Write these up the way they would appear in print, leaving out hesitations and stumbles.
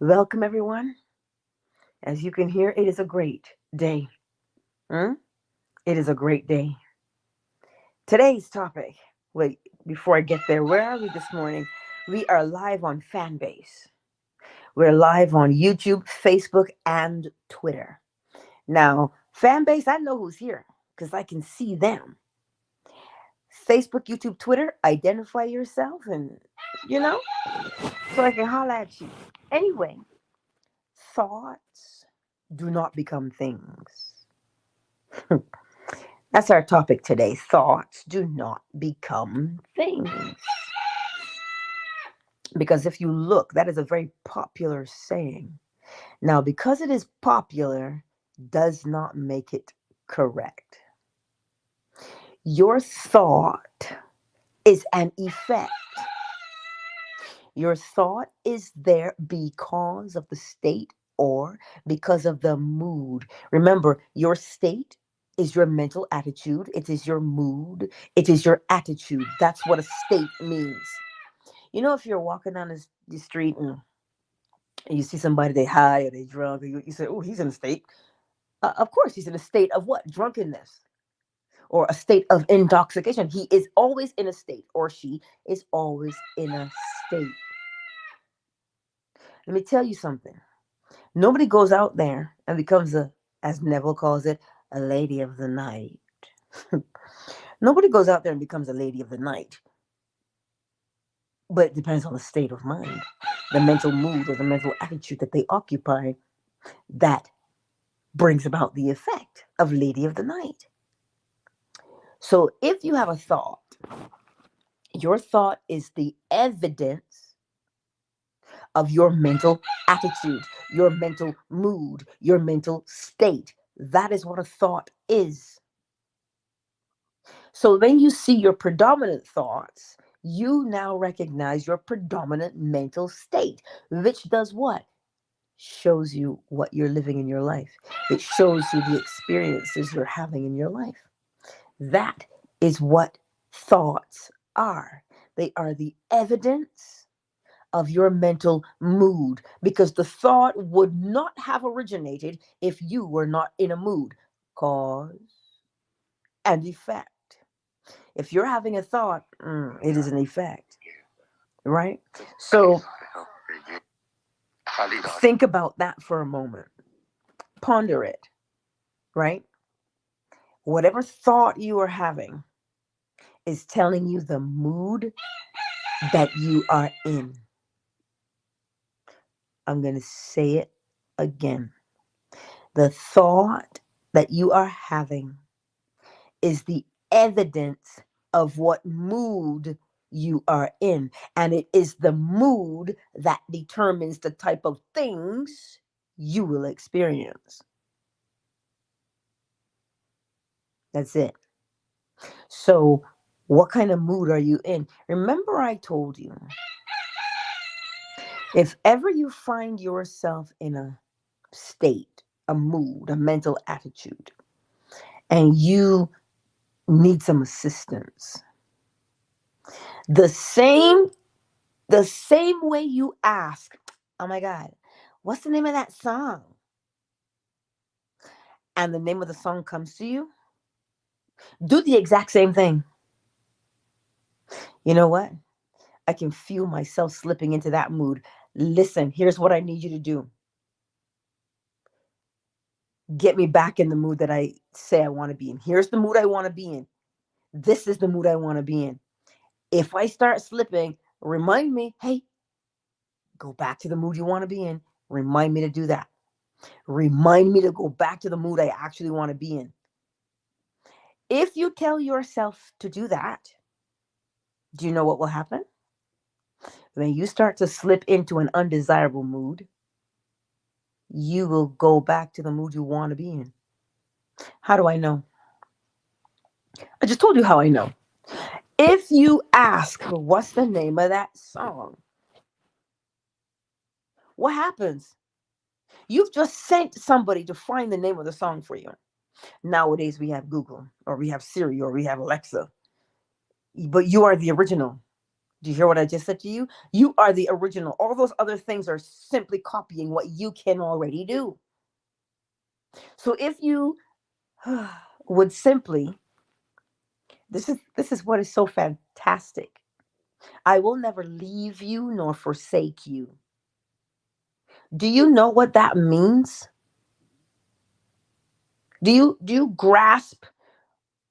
Welcome, everyone. As you can hear, it is a great day. Hmm? It is a great day. Today's topic. Wait, before I get there, where are we this morning? We are live on Fanbase. We're live on YouTube, Facebook, and Twitter. Now, Fanbase, I know who's here because I can see them. Facebook, YouTube, Twitter, identify yourself and, you know, so I can holler at you. Anyway, thoughts do not become things. That's our topic today. Thoughts do not become things. Because if you look, that is a very popular saying. Now, because it is popular, does not make it correct. Your thought is an effect. Your thought is there because of the state or because of the mood. Remember, your state is your mental attitude, it is your mood, it is your attitude. That's what a state means. You know, if you're walking down the street and you see somebody, they high or they drunk, or you say, oh, he's in a state. Of course, he's in a state of what? Drunkenness or a state of intoxication. He is always in a state, or she is always in a state. Let me tell you something. Nobody goes out there and becomes as Neville calls it, a lady of the night. Nobody goes out there and becomes a lady of the night. But it depends on the state of mind, the mental mood, or the mental attitude that they occupy that brings about the effect of lady of the night. So if you have a thought, your thought is the evidence of your mental attitude, your mental mood, your mental state. That is what a thought is. So when you see your predominant thoughts, you now recognize your predominant mental state, which does what? Shows you what you're living in your life. It shows you the experiences you're having in your life. That is what thoughts are. They are the evidence of your mental mood, because the thought would not have originated if you were not in a mood. Cause and effect. If you're having a thought, it is an effect, right? So think about that for a moment. Ponder it, right? Whatever thought you are having is telling you the mood that you are in. I'm going to say it again. The thought that you are having is the evidence of what mood you are in. And it is the mood that determines the type of things you will experience. That's it. So, what kind of mood are you in? Remember, I told you, if ever you find yourself in a state, a mood, a mental attitude, and you need some assistance, the same way you ask, oh my God, what's the name of that song? And the name of the song comes to you, do the exact same thing. You know what? I can feel myself slipping into that mood. Listen, here's what I need you to do. Get me back in the mood that I say I want to be in. Here's the mood I want to be in. This is the mood I want to be in. If I start slipping, remind me, hey, go back to the mood you want to be in. Remind me to do that. Remind me to go back to the mood I actually want to be in. If you tell yourself to do that, do you know what will happen? When you start to slip into an undesirable mood, you will go back to the mood you want to be in. How do I know? I just told you how I know. If you ask, what's the name of that song? What happens? You've just sent somebody to find the name of the song for you. Nowadays, we have Google, or we have Siri, or we have Alexa, but you are the original. Do you hear what I just said to you? You are the original. All those other things are simply copying what you can already do. So if you would simply, this is what is so fantastic. I will never leave you nor forsake you. Do you know what that means? Do you grasp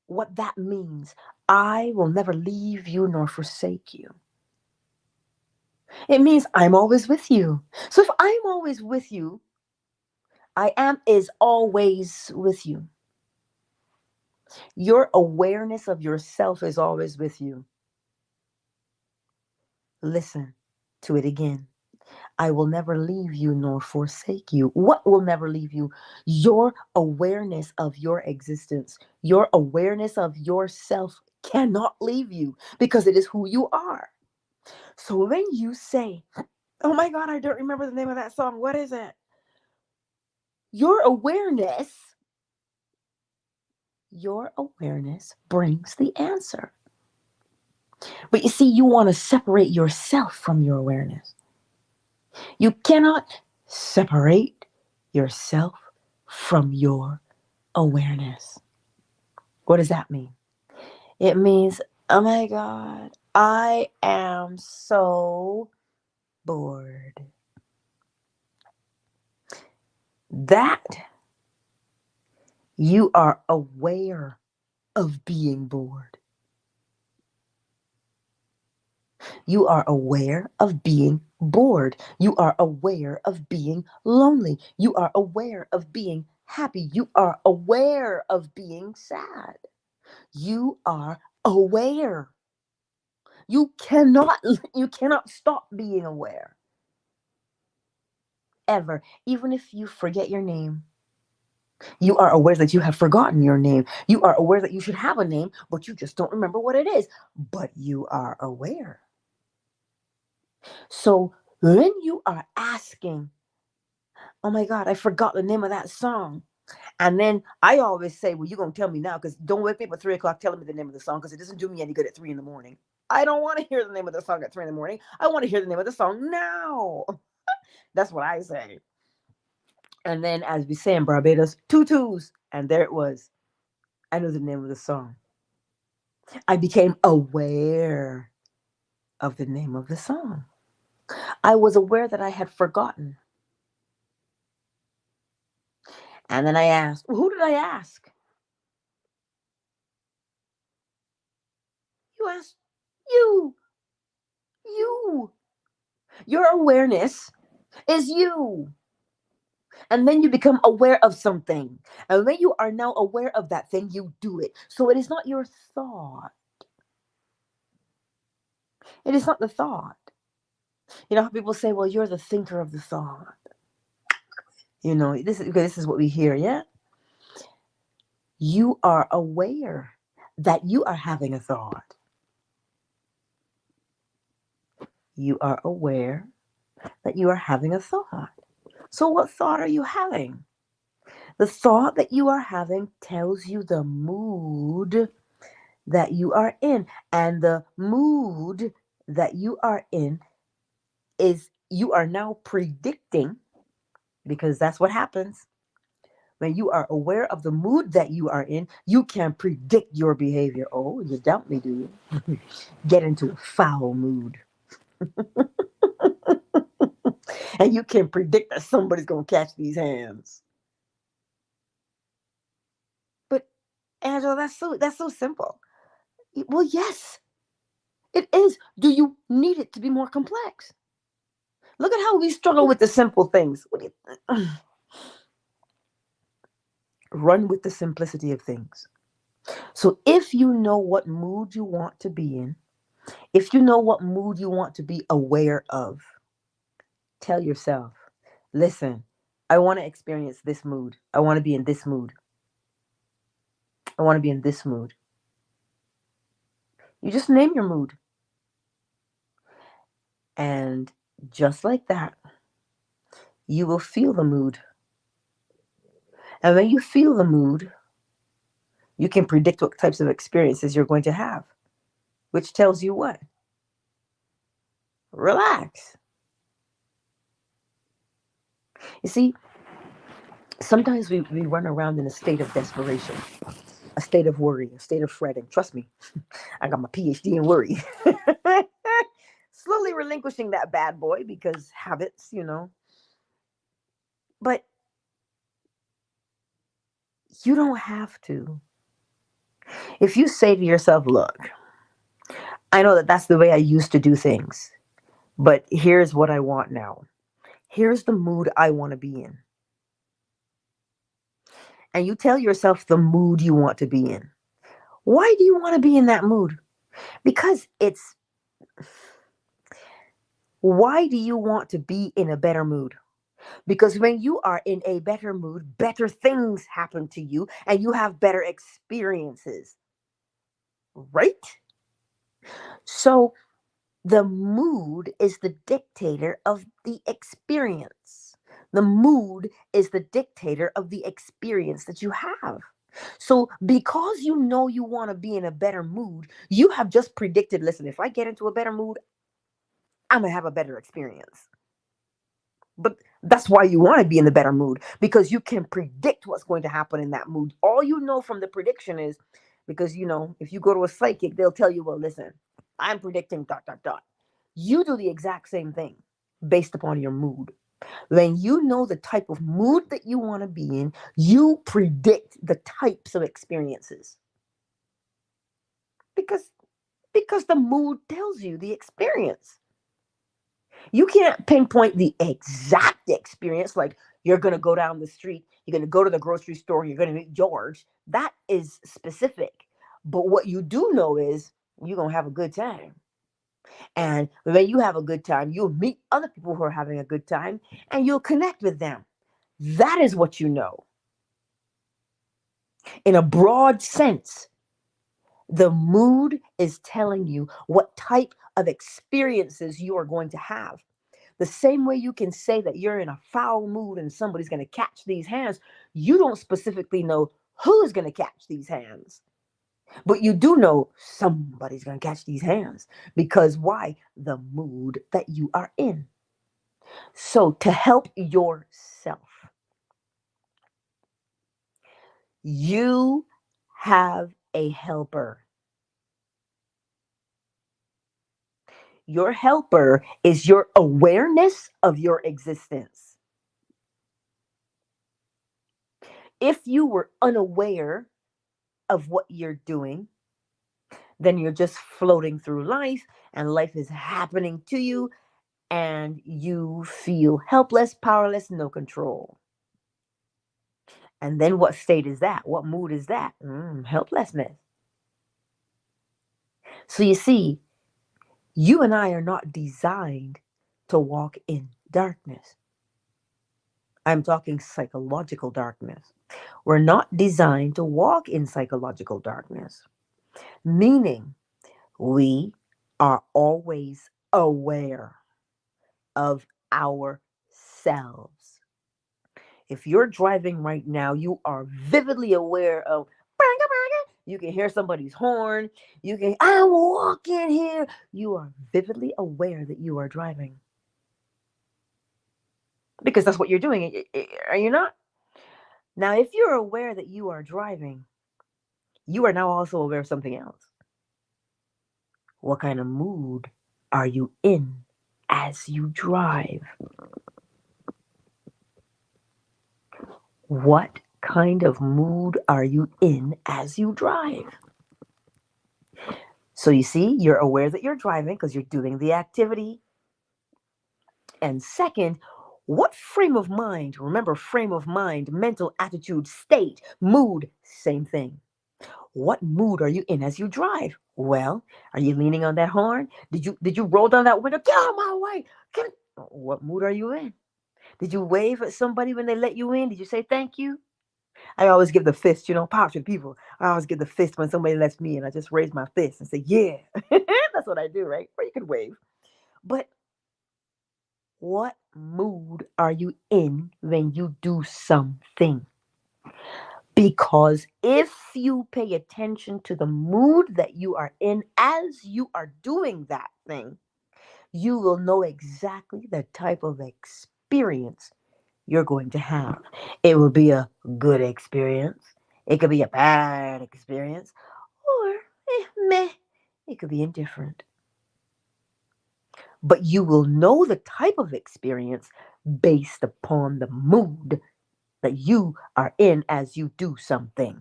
what that means? I will never leave you nor forsake you. It means I'm always with you. So if I'm always with you, I am is always with you. Your awareness of yourself is always with you. Listen to it again. I will never leave you nor forsake you. What will never leave you? Your awareness of your existence, your awareness of yourself cannot leave you because it is who you are. So when you say, oh my God, I don't remember the name of that song. What is it? Your awareness brings the answer. But you see, you want to separate yourself from your awareness. You cannot separate yourself from your awareness. What does that mean? It means, oh my God, I am so bored. That you are aware of being bored. You are aware of being bored. You are aware of being lonely. You are aware of being happy. You are aware of being sad. You are aware. You cannot you cannot stop being aware ever. Even if you forget your name, you are aware that you have forgotten your name. You are aware that you should have a name, but you just don't remember what it is. But you are aware. So when you are asking, oh my God, I forgot the name of that song. And then I always say, well, you're going to tell me now, because don't wake me up at 3 o'clock telling me the name of the song, because it doesn't do me any good at 3 in the morning. I don't want to hear the name of the song at 3 in the morning. I want to hear the name of the song now. That's what I say. And then, as we say in Barbados, two twos. And there it was. I knew the name of the song. I became aware of the name of the song. I was aware that I had forgotten. And then I asked, well, who did I ask? You asked you. You. Your awareness is you. And then you become aware of something. And when you are now aware of that thing, you do it. So it is not your thought. It is not the thought. You know how people say, well, you're the thinker of the thought. You know, this is what we hear, yeah? You are aware that you are having a thought. You are aware that you are having a thought. So what thought are you having? The thought that you are having tells you the mood that you are in. And the mood that you are in is you are now predicting, because that's what happens. When you are aware of the mood that you are in, you can predict your behavior. Oh, you doubt me, do you? Get into a foul mood. And you can predict that somebody's going to catch these hands. But Angela, that's so simple. Well, yes, it is. Do you need it to be more complex? Look at how we struggle with the simple things. What do you Run with the simplicity of things. So if you know what mood you want to be in, if you know what mood you want to be aware of, tell yourself, listen, I want to experience this mood. I want to be in this mood. I want to be in this mood. You just name your mood. And just like that, you will feel the mood. And when you feel the mood, you can predict what types of experiences you're going to have, which tells you what? Relax. You see, sometimes we run around in a state of desperation, a state of worry, a state of fretting. Trust me, I got my PhD in worry. Slowly relinquishing that bad boy because habits. But you don't have to. If you say to yourself, look, I know that that's the way I used to do things, but here's what I want now. Here's the mood I want to be in. And you tell yourself the mood you want to be in. Why do you want to be in that mood? Because it's why do you want to be in a better mood? Because when you are in a better mood, better things happen to you and you have better experiences, right? So the mood is the dictator of the experience. The mood is the dictator of the experience that you have. So, because you know you want to be in a better mood, you have just predicted, listen, if I get into a better mood, I'm going to have a better experience. But that's why you want to be in the better mood, because you can predict what's going to happen in that mood. All you know from the prediction is because, if you go to a psychic, they'll tell you, well, listen, I'm predicting dot, dot, dot. You do the exact same thing based upon your mood. When you know the type of mood that you want to be in, you predict the types of experiences. Because the mood tells you the experience. You can't pinpoint the exact experience, like you're going to go down the street, you're going to go to the grocery store, you're going to meet George. That is specific. But what you do know is you're going to have a good time. And when you have a good time, you'll meet other people who are having a good time and you'll connect with them. That is what you know. In a broad sense, the mood is telling you what type of experiences you are going to have. The same way you can say that you're in a foul mood and somebody's going to catch these hands, you don't specifically know who's going to catch these hands. But you do know somebody's going to catch these hands. Because why? The mood that you are in. So to help yourself, you have a helper. Your helper is your awareness of your existence. If you were unaware of what you're doing, then you're just floating through life and life is happening to you and you feel helpless, powerless, no control. And then what state is that? What mood is that? Helplessness. So you see, you and I are not designed to walk in darkness. I'm talking psychological darkness. We're not designed to walk in psychological darkness, meaning we are always aware of ourselves. If you're driving right now, you are vividly aware of, you can hear somebody's horn. I'm walking here. You are vividly aware that you are driving. Because that's what you're doing. Are you not? Now, if you're aware that you are driving, you are now also aware of something else. What kind of mood are you in as you drive? What kind of mood are you in as you drive? So you see, you're aware that you're driving because you're doing the activity. And second, what frame of mind? Remember, frame of mind, mental attitude, state, mood, same thing. What mood are you in as you drive? Well, are you leaning on that horn? Did you roll down that window? Get out of my way! What mood are you in? Did you wave at somebody when they let you in? Did you say thank you? I always give the fist, power to the people. I always give the fist when somebody lets me in. I just raise my fist and say, yeah. That's what I do, right? Or you could wave. But what mood are you in when you do something? Because if you pay attention to the mood that you are in as you are doing that thing, you will know exactly the type of experience you're going to have. It will be a good experience. It could be a bad experience. Or meh. It could be indifferent. But you will know the type of experience based upon the mood that you are in as you do something.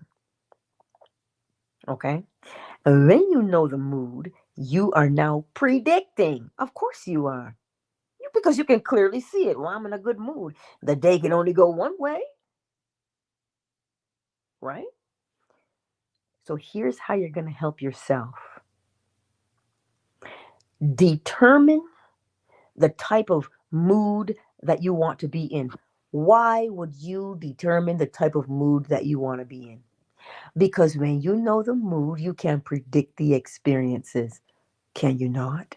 Okay? And when you know the mood, you are now predicting. Of course you are. Because you can clearly see it. Well, I'm in a good mood. The day can only go one way, right? So here's how you're going to help yourself. Determine the type of mood that you want to be in. Why would you determine the type of mood that you want to be in? Because when you know the mood, you can predict the experiences. Can you not?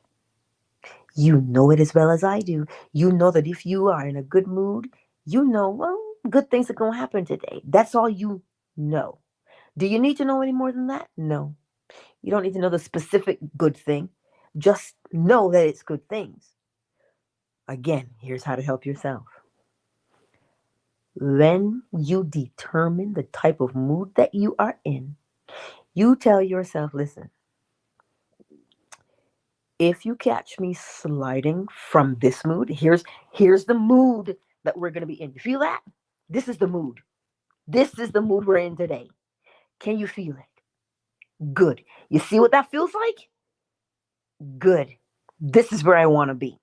You know it as well as I do. You know that if you are in a good mood, you know, well, good things are going to happen today. That's all you know. Do you need to know any more than that? No. You don't need to know the specific good thing. Just know that it's good things. Again, here's how to help yourself. When you determine the type of mood that you are in, you tell yourself, listen, if you catch me sliding from this mood, here's the mood that we're going to be in. You feel that? This is the mood. This is the mood we're in today. Can you feel it? Good. You see what that feels like? Good. This is where I want to be.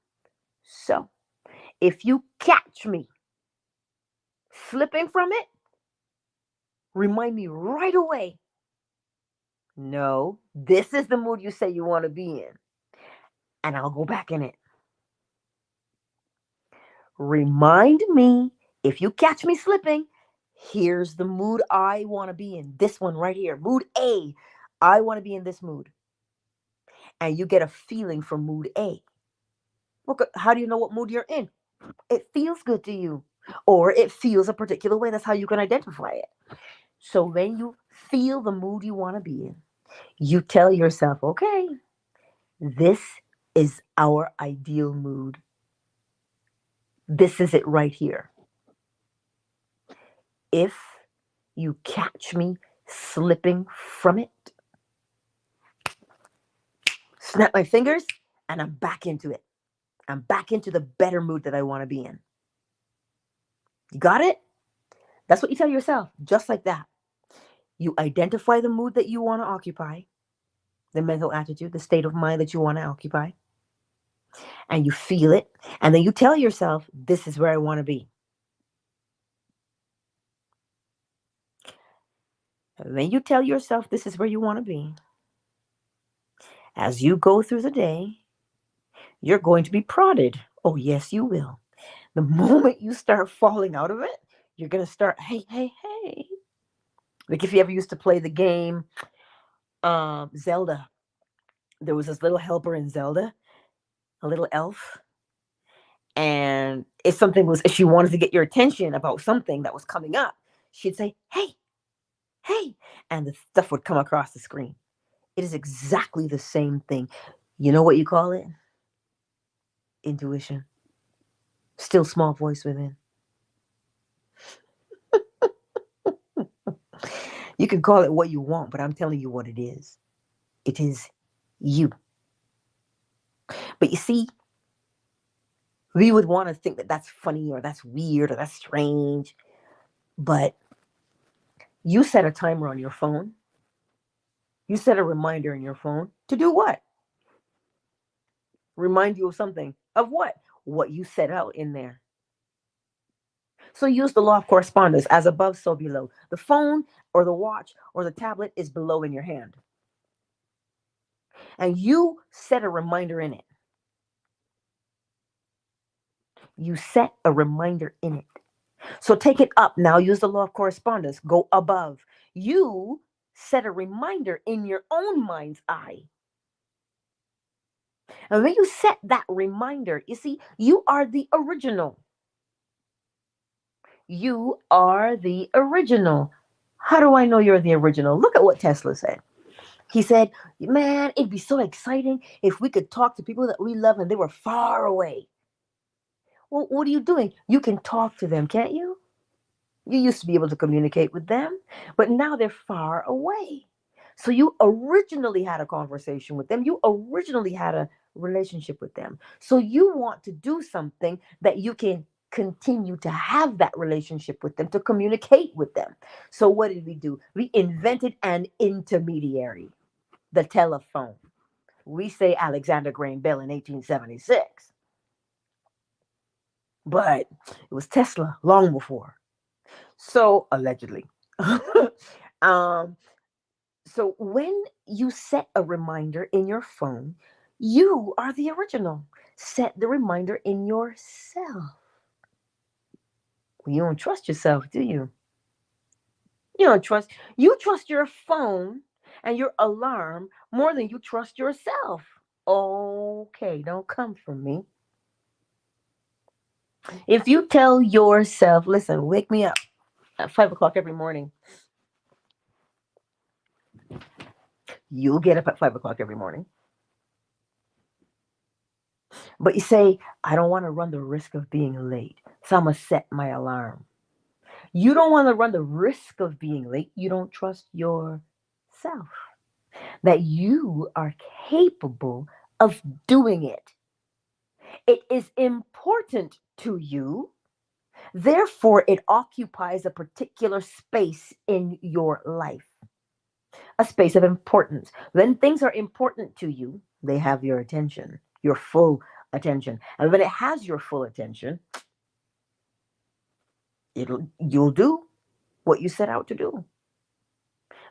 So, if you catch me slipping from it, remind me right away. No, this is the mood you say you want to be in. And I'll go back in it. Remind me if you catch me slipping, here's the mood I want to be in. This one right here, mood A. I want to be in this mood. And you get a feeling from mood A. Okay, how do you know what mood you're in? It feels good to you, or it feels a particular way. That's how you can identify it. So when you feel the mood you want to be in, you tell yourself, okay, this is our ideal mood. This is it right here. If you catch me slipping from it, snap my fingers, and I'm back into it. I'm back into the better mood that I want to be in. You got it? That's what you tell yourself, just like that. You identify the mood that you want to occupy, the mental attitude, the state of mind that you want to occupy, and you feel it, and then you tell yourself, this is where I want to be. And then you tell yourself, this is where you want to be. As you go through the day, you're going to be prodded. Oh, yes, you will. The moment you start falling out of it, you're going to start, hey, hey, hey. Like if you ever used to play the game Zelda, there was this little helper in Zelda, a little elf. And if she wanted to get your attention about something that was coming up, she'd say, hey, hey, and the stuff would come across the screen. It is exactly the same thing. You know what you call it? Intuition. Still small voice within. You can call it what you want, but I'm telling you what it is. It is you. But you see, we would want to think that that's funny or that's weird or that's strange. But you set a timer on your phone. You set a reminder in your phone to do what? Remind you of something. Of what? What you set out in there. So use the law of correspondence, as above, so below. The phone or the watch or the tablet is below in your hand. And you set a reminder in it. You set a reminder in it. So take it up. Now use the law of correspondence. Go above. You set a reminder in your own mind's eye. And when you set that reminder, you see, you are the original. You are the original. How do I know you're the original? Look at what Tesla said. He said, man, it'd be so exciting if we could talk to people that we love and they were far away. Well, what are you doing? You can talk to them, can't you? You used to be able to communicate with them, but now they're far away. So you originally had a conversation with them. You originally had a relationship with them. So you want to do something that you can continue to have that relationship with them, to communicate with them. So what did we do? We invented an intermediary, the telephone. We say Alexander Graham Bell in 1876, but it was Tesla long before. So allegedly. um, so when you set a reminder in your phone, you are the original. Set the reminder in yourself. You don't trust yourself, do you? You don't trust. You trust your phone and your alarm more than you trust yourself. Okay, don't come for me. If you tell yourself, listen, wake me up at 5 o'clock every morning, you'll get up at 5 o'clock every morning. But you say, I don't want to run the risk of being late, so I'm going to set my alarm. You don't want to run the risk of being late. You don't trust yourself that you are capable of doing it. It is important to you. Therefore, it occupies a particular space in your life, a space of importance. When things are important to you, they have your attention, your full attention. And when it has your full attention, you'll do what you set out to do.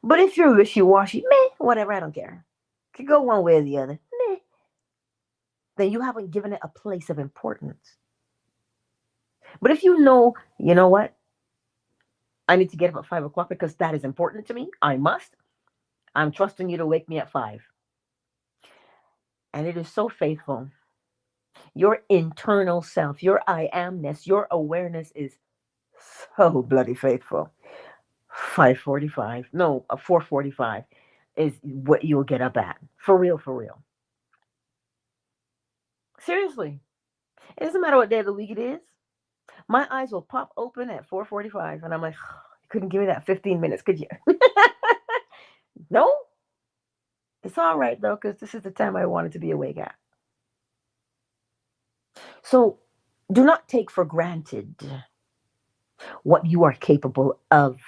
But if you're wishy-washy, meh, whatever, I don't care. Could go one way or the other, meh, then you haven't given it a place of importance. But if you know what? I need to get up at 5 o'clock because that is important to me. I must. I'm trusting you to wake me at 5. And it is so faithful. Your internal self, your I amness, your awareness is so bloody faithful. 5:45, no, 4:45 is what you'll get up at. For real, for real. Seriously. It doesn't matter what day of the week it is. My eyes will pop open at 4:45 and I'm like, oh, you couldn't give me that 15 minutes, could you? No? It's all right though, because this is the time I wanted to be awake at. So do not take for granted what you are capable of.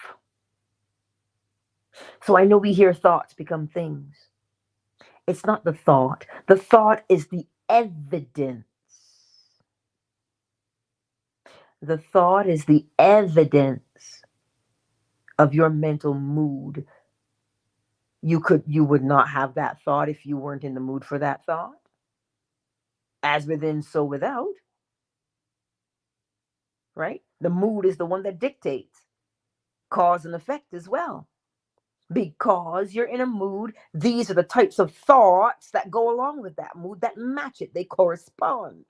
So I know we hear thoughts become things. It's not the thought. The thought is the evidence. The thought is the evidence of your mental mood. You would not have that thought if you weren't in the mood for that thought. As within, so without. Right? The mood is the one that dictates cause and effect as well. Because you're in a mood, these are the types of thoughts that go along with that mood that match it. They correspond.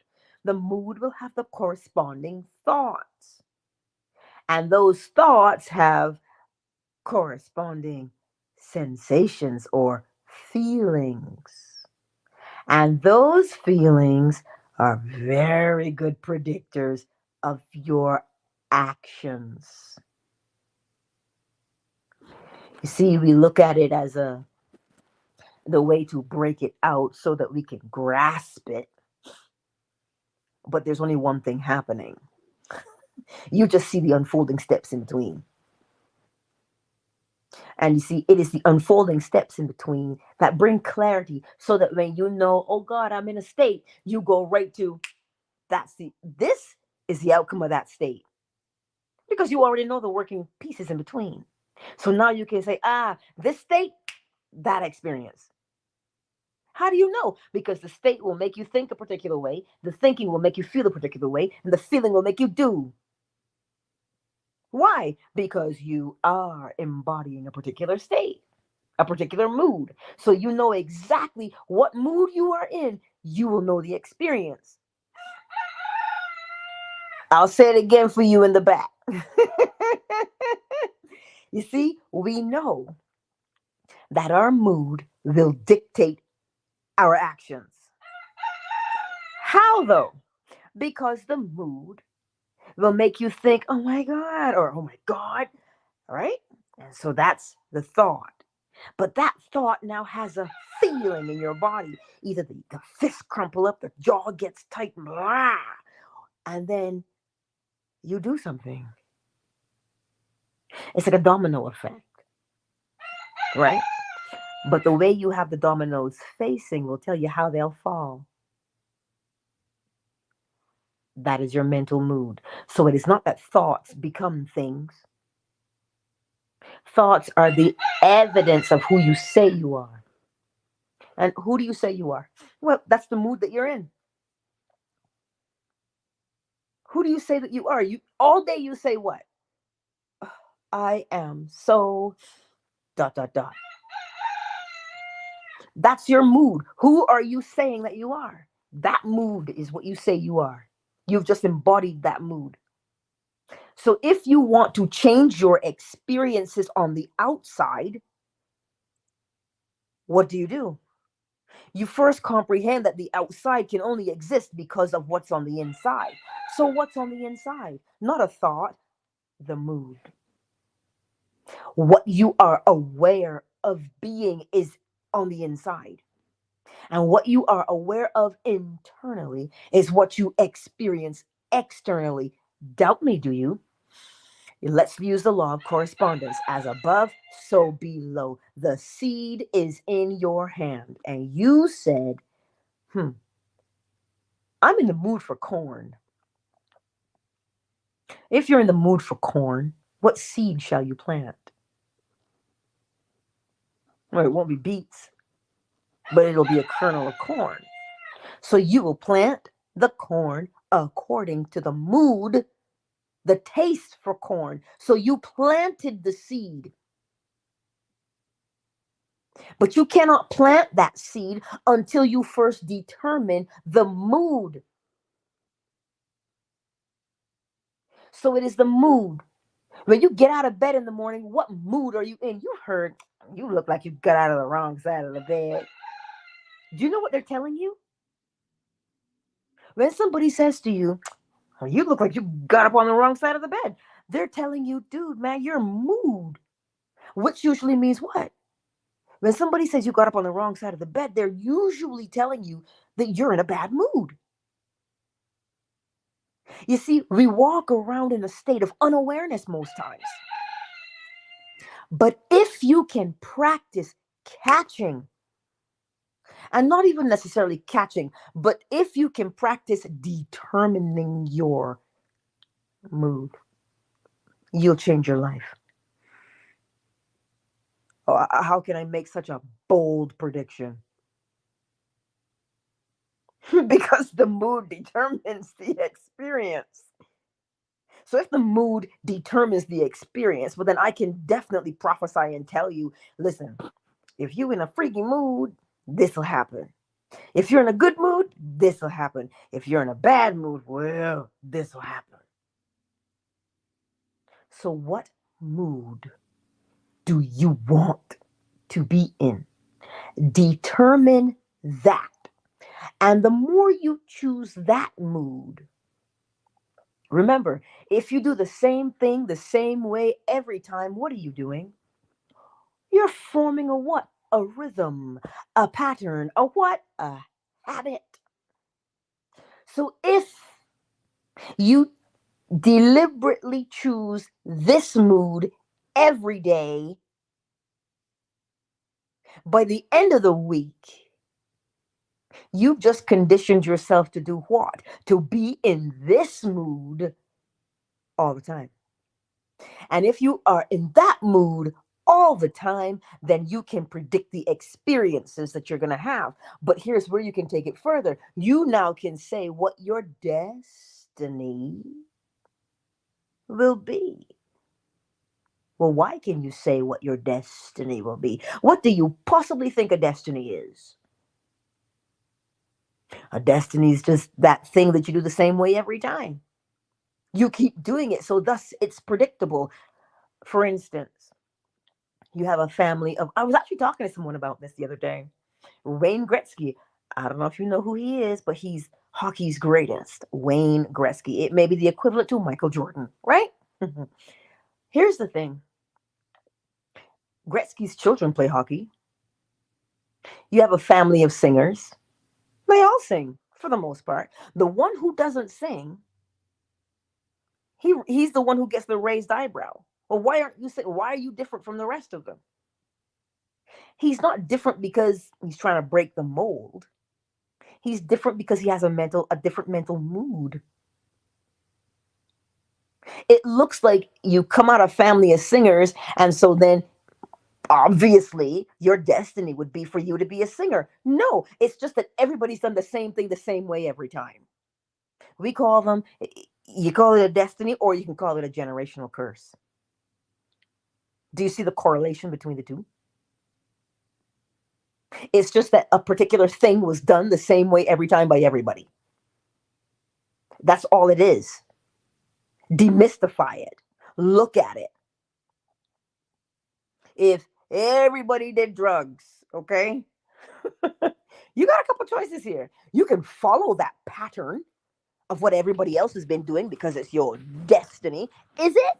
The mood will have the corresponding thoughts. And those thoughts have corresponding sensations or feelings. And those feelings are very good predictors of your actions. You see, we look at it as the way to break it out so that we can grasp it. But there's only one thing happening. You just see the unfolding steps in between. And you see, it is the unfolding steps in between that bring clarity so that when you know, oh God, I'm in a state, you go right to this is the outcome of that state. Because you already know the working pieces in between. So now you can say, this state, that experience. How do you know? Because the state will make you think a particular way, the thinking will make you feel a particular way, and the feeling will make you do. Why? Because you are embodying a particular state, a particular mood. So you know exactly what mood you are in. You will know the experience. I'll say it again for you in the back. You see, we know that our mood will dictate our actions. How though? Because the mood will make you think, oh my God, or oh my God, right? And so that's the thought. But that thought now has a feeling in your body. Either the fist crumple up, the jaw gets tight, blah, and then you do something. It's like a domino effect, right? But the way you have the dominoes facing will tell you how they'll fall. That is your mental mood. So it is not that thoughts become things. Thoughts are the evidence of who you say you are. And who do you say you are? Well, that's the mood that you're in. Who do you say that you are? You all day you say what? I am so dot dot dot. That's your mood. Who are you saying that you are? That mood is what you say you are. You've just embodied that mood. So if you want to change your experiences on the outside, what do? You first comprehend that the outside can only exist because of what's on the inside. So what's on the inside? Not a thought, the mood. What you are aware of being is on the inside. And what you are aware of internally is what you experience externally. Doubt me, do you? Let's use the law of correspondence. As above, so below. The seed is in your hand. And you said, I'm in the mood for corn. If you're in the mood for corn, what seed shall you plant? Well, it won't be beets, but it'll be a kernel of corn. So you will plant the corn according to the mood, the taste for corn. So you planted the seed. But you cannot plant that seed until you first determine the mood. So it is the mood. When you get out of bed in the morning, what mood are you in? You heard, you look like you got out of the wrong side of the bed. Do you know what they're telling you? When somebody says to you, oh, you look like you got up on the wrong side of the bed, they're telling you, dude, man, your mood, which usually means what? When somebody says you got up on the wrong side of the bed, they're usually telling you that you're in a bad mood. You see, we walk around in a state of unawareness most times. But if you can practice catching, and not even necessarily catching, but if you can practice determining your mood, you'll change your life. Oh, how can I make such a bold prediction? Because the mood determines the experience. So if the mood determines the experience, well, then I can definitely prophesy and tell you, listen, if you're in a freaky mood, this will happen. If you're in a good mood, this will happen. If you're in a bad mood, well, this will happen. So what mood do you want to be in? Determine that. And the more you choose that mood, remember, if you do the same thing the same way every time, what are you doing? You're forming a what? A rhythm, a pattern, a what? A habit. So if you deliberately choose this mood every day, by the end of the week, you've just conditioned yourself to do what? To be in this mood all the time. And if you are in that mood all the time, then you can predict the experiences that you're going to have. But here's where you can take it further. You now can say what your destiny will be. Well, why can you say what your destiny will be? What do you possibly think a destiny is? A destiny is just that thing that you do the same way every time. You keep doing it, so thus it's predictable. For instance, You have a family of, I was actually talking to someone about this the other day. Wayne Gretzky. I don't know if you know who he is, but he's hockey's greatest. Wayne Gretzky. It may be the equivalent to Michael Jordan, right? Here's the thing. Gretzky's children play hockey. You have a family of singers. They all sing for the most part. The one who doesn't sing, he's the one who gets the raised eyebrow. Well, why aren't you saying, why are you different from the rest of them? He's not different because he's trying to break the mold. He's different because he has a different mental mood. It looks like you come out of family of singers, and so then obviously your destiny would be for you to be a singer. No, it's just that everybody's done the same thing the same way every time. We call them, you call it a destiny, or you can call it a generational curse. Do you see the correlation between the two? It's just that a particular thing was done the same way every time by everybody. That's all it is. Demystify it. Look at it. If everybody did drugs, okay? You got a couple choices here. You can follow that pattern of what everybody else has been doing because it's your destiny. Is it?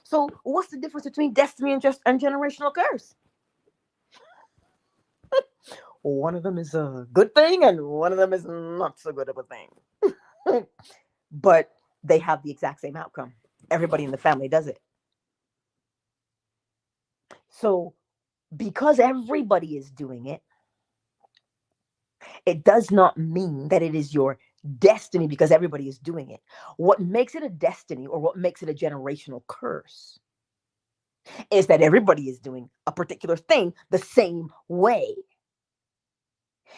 So what's the difference between destiny and just and generational curse? One of them is a good thing and one of them is not so good of a thing. But they have the exact same outcome. Everybody in the family does it. So because everybody is doing it, it does not mean that it is your destiny because everybody is doing it. What makes it a destiny or what makes it a generational curse is that everybody is doing a particular thing the same way.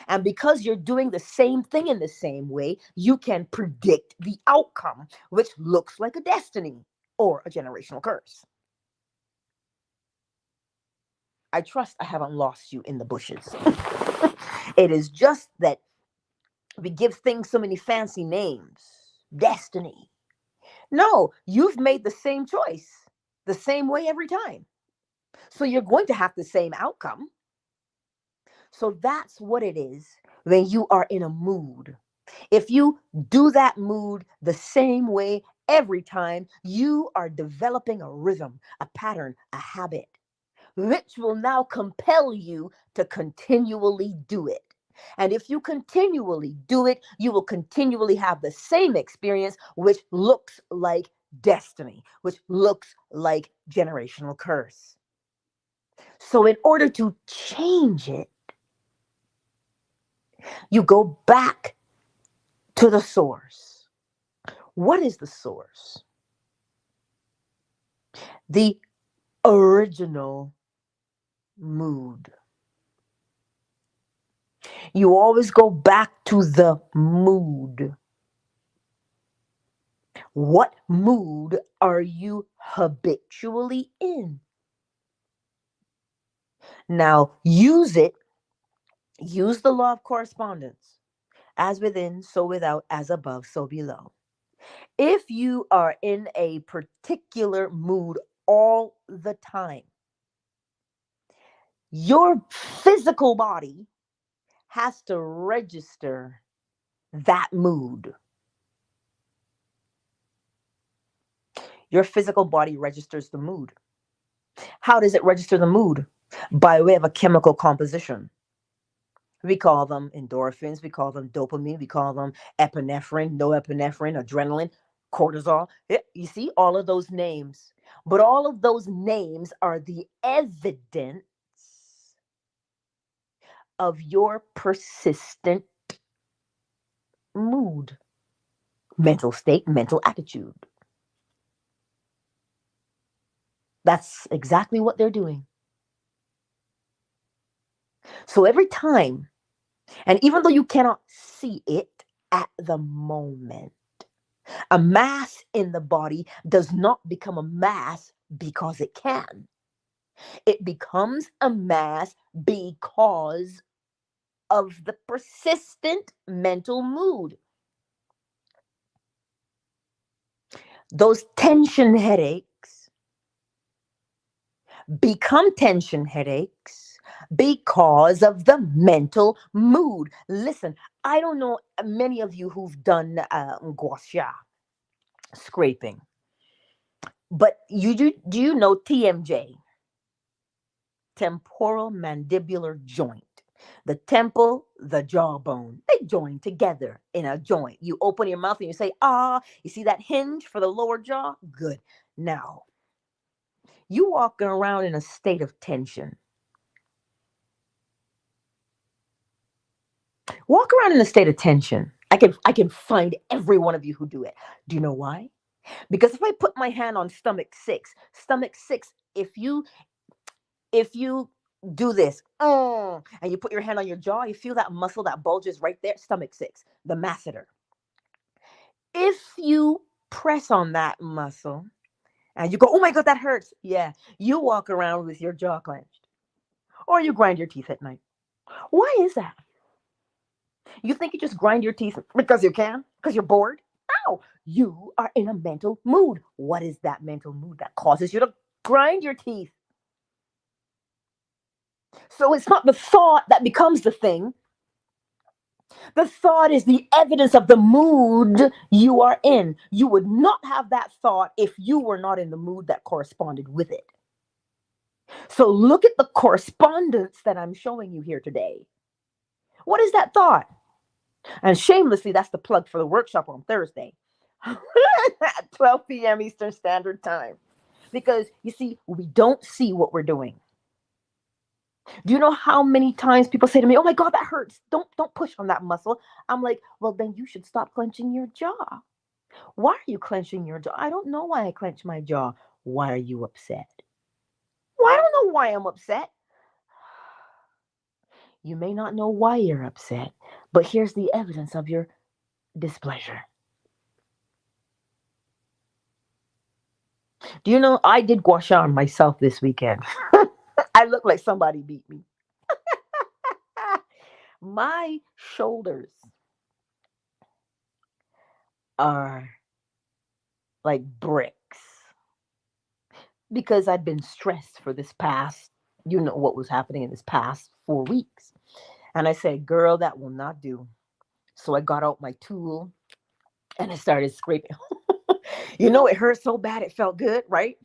And because you're doing the same thing in the same way, you can predict the outcome, which looks like a destiny or a generational curse. I trust I haven't lost you in the bushes. It is just that we give things so many fancy names. Destiny. No, you've made the same choice the same way every time. So you're going to have the same outcome. So that's what it is when you are in a mood. If you do that mood the same way every time, you are developing a rhythm, a pattern, a habit, which will now compel you to continually do it. And if you continually do it, you will continually have the same experience, which looks like destiny, which looks like generational curse. So, in order to change it, you go back to the source. What is the source? The original mood. You always go back to the mood. What mood are you habitually in? Now, use it. Use the law of correspondence. As within, so without, as above, so below. If you are in a particular mood all the time, your physical body has to register that mood. Your physical body registers the mood. How does it register the mood? By way of a chemical composition. We call them endorphins, we call them dopamine, we call them epinephrine, norepinephrine, adrenaline, cortisol. You see all of those names. But all of those names are the evidence of your persistent mood, mental state, mental attitude. That's exactly what they're doing. So every time, and even though you cannot see it at the moment, a mass in the body does not become a mass because it can. It becomes a mass because of the persistent mental mood. Those tension headaches, become tension headaches because of the mental mood. Listen, I don't know many of you who've done gua sha, scraping, but do you know TMJ, temporal mandibular joint? The temple, the jawbone, they join together in a joint. You open your mouth and you say, ah, you see that hinge for the lower jaw? Good. Now, you walking around in a state of tension. Walk around in a state of tension. I can find every one of you who do it. Do you know why? Because if I put my hand on stomach six, if you do this, and you put your hand on your jaw, you feel that muscle that bulges right there, stomach six, the masseter. If you press on that muscle and you go, oh my God, that hurts. Yeah, you walk around with your jaw clenched or you grind your teeth at night. Why is that? You think you just grind your teeth because you can, because you're bored? No, you are in a mental mood. What is that mental mood that causes you to grind your teeth? So it's not the thought that becomes the thing. The thought is the evidence of the mood you are in. You would not have that thought if you were not in the mood that corresponded with it. So look at the correspondence that I'm showing you here today. What is that thought? And shamelessly, that's the plug for the workshop on Thursday at 12 p.m. Eastern Standard Time. Because you see, we don't see what we're doing. Do you know how many times people say to me, "Oh my God, that hurts. Don't push on that muscle." I'm like, "Well, then you should stop clenching your jaw." Why are you clenching your jaw? I don't know why I clench my jaw. Why are you upset? Well, I don't know why I'm upset. You may not know why you're upset, but here's the evidence of your displeasure. Do you know I did gua sha on myself this weekend? I look like somebody beat me. My shoulders are like bricks because I've been stressed for this past, you know what was happening in this past 4 weeks. And I said, girl, that will not do. So I got out my tool and I started scraping. It hurt so bad it felt good, right?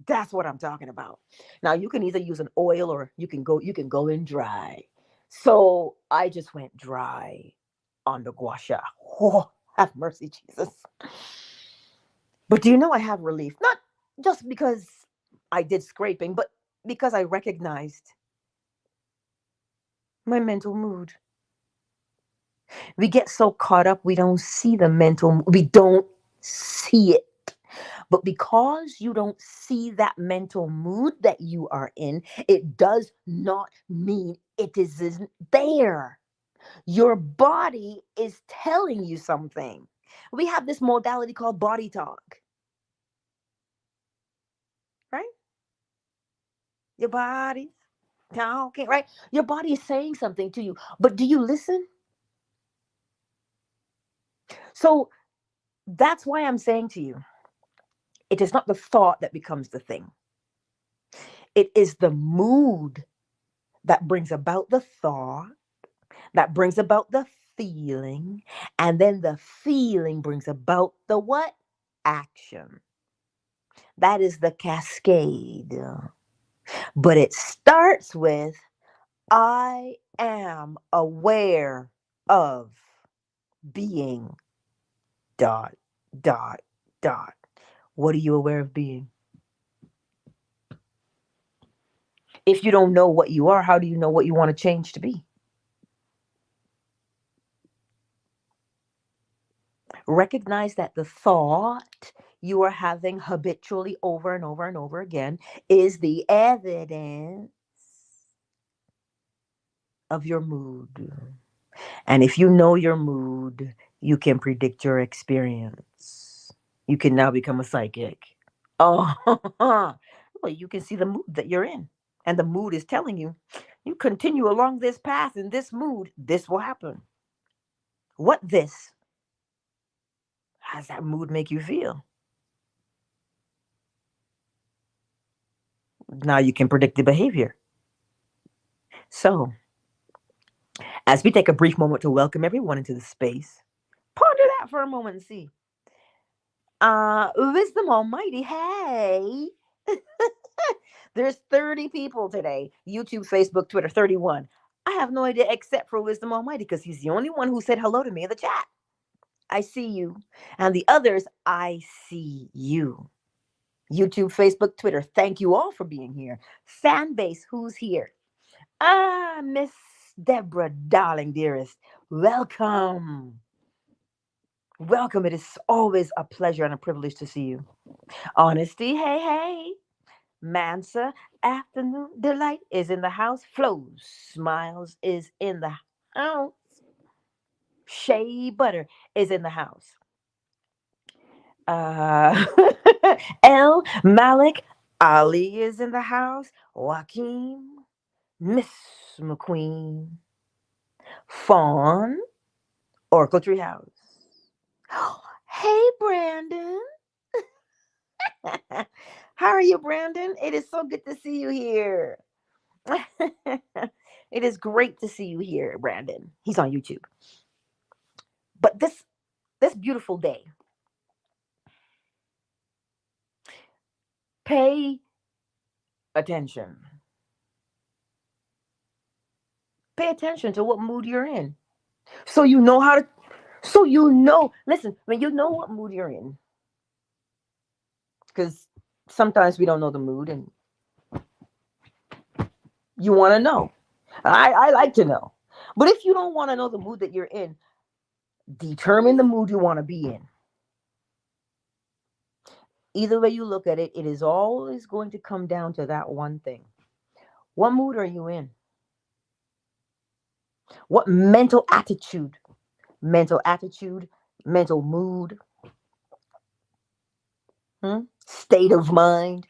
That's what I'm talking about. Now you can either use an oil or you can go in dry. So I just went dry on the gua sha. Oh, have mercy, Jesus. But do you know I have relief? Not just because I did scraping, but because I recognized my mental mood. We get so caught up, we don't see the mental, we don't see it. But because you don't see that mental mood that you are in, it does not mean it isn't there. Your body is telling you something. We have this modality called body talk, right? Your body's talking, right? Your body is saying something to you, but do you listen? So that's why I'm saying to you, it is not the thought that becomes the thing. It is the mood that brings about the thought, that brings about the feeling, and then the feeling brings about the what? Action. That is the cascade. But it starts with I am aware of being dot dot dot. What are you aware of being? If you don't know what you are, how do you know what you want to change to be? Recognize that the thought you are having habitually over and over and over again is the evidence of your mood. And if you know your mood, you can predict your experience. You can now become a psychic. Oh, well, you can see the mood that you're in. And the mood is telling you, you continue along this path in this mood, this will happen. What this? How does that mood make you feel? Now you can predict the behavior. So, as we take a brief moment to welcome everyone into the space, ponder that for a moment and see. Wisdom Almighty, hey. There's 30 people today. YouTube, Facebook, Twitter, 31. I have no idea except for Wisdom Almighty because he's the only one who said hello to me in the chat. I see you. And the others, I see you. YouTube, Facebook, Twitter, thank you all for being here. Fan base, who's here? Miss Deborah, darling dearest, welcome. Welcome. It is always a pleasure and a privilege to see you. Honesty, hey, hey. Mansa, afternoon delight is in the house. Flows, smiles is in the house. Shea butter is in the house. Uh, L. Malik Ali is in the house. Joaquin, Miss McQueen, Fawn, Oracle Treehouse. Hey, Brandon. How are you, Brandon? It is so good to see you here. It is great to see you here, Brandon. He's on YouTube. But this beautiful day, pay attention. Pay attention to what mood you're in. So you know how to listen, when you know what mood you're in, because sometimes we don't know the mood and you want to know. I like to know. But if you don't want to know the mood that you're in, determine the mood you want to be in. Either way you look at it, it is always going to come down to that one thing. What mood are you in? What mental attitude, mental mood, state of mind?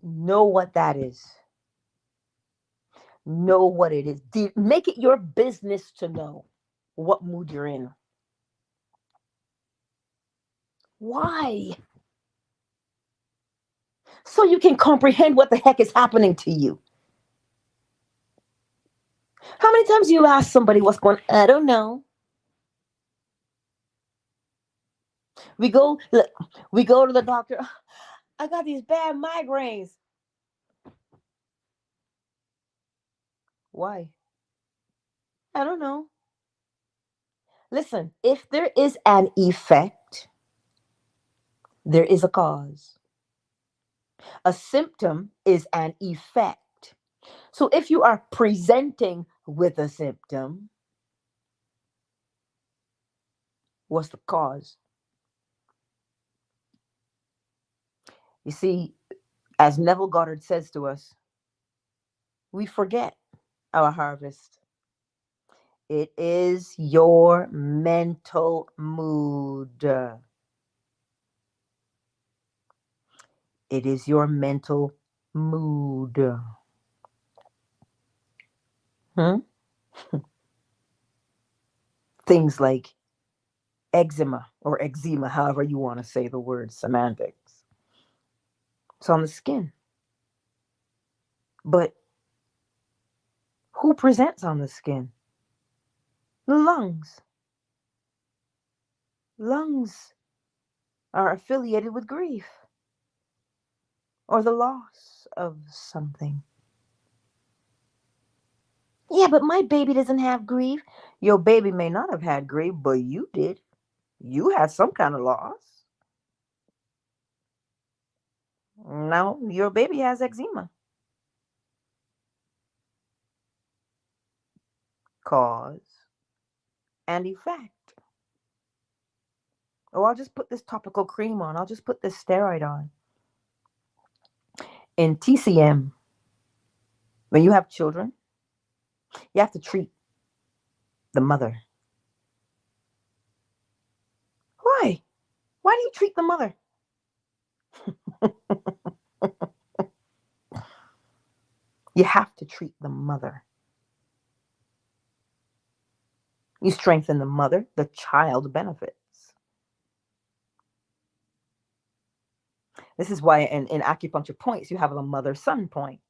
Know what that is. Know what it is. Make it your business to know what mood you're in. Why? So you can comprehend what the heck is happening to you. How many times do you ask somebody what's going on? I don't know. We go to the doctor. I got these bad migraines. Why? I don't know. Listen, if there is an effect, there is a cause. A symptom is an effect. So if you are presenting with a symptom, what's the cause? You see, as Neville Goddard says to us, we forget our harvest. It is your mental mood. It is your mental mood. Things like eczema or eczema, however you want to say the word, semantics. It's on the skin. But who presents on the skin? The lungs. Lungs are affiliated with grief or the loss of something. Yeah, but my baby doesn't have grief. Your baby may not have had grief, but you did. You had some kind of loss. Now your baby has eczema. Cause and effect. Oh, I'll just put this topical cream on. I'll just put this steroid on. In TCM, when you have children, you have to treat the mother. Why? Why do you treat the mother? You have to treat the mother. You strengthen the mother, the child benefits. This is why in acupuncture points, you have a mother-son point.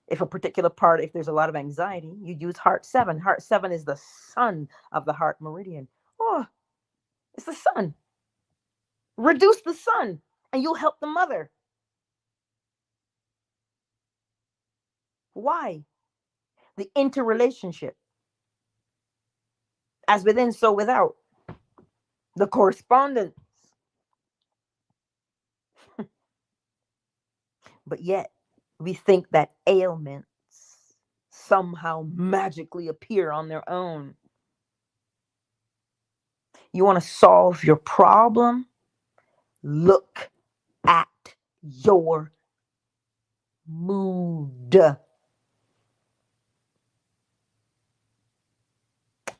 If a particular part, if there's a lot of anxiety, you use heart 7. Heart 7 is the sun of the heart meridian. Oh, it's the sun. Reduce the sun and you'll help the mother. Why? The interrelationship. As within, so without. The correspondence. But yet, we think that ailments somehow magically appear on their own. You want to solve your problem? Look at your mood.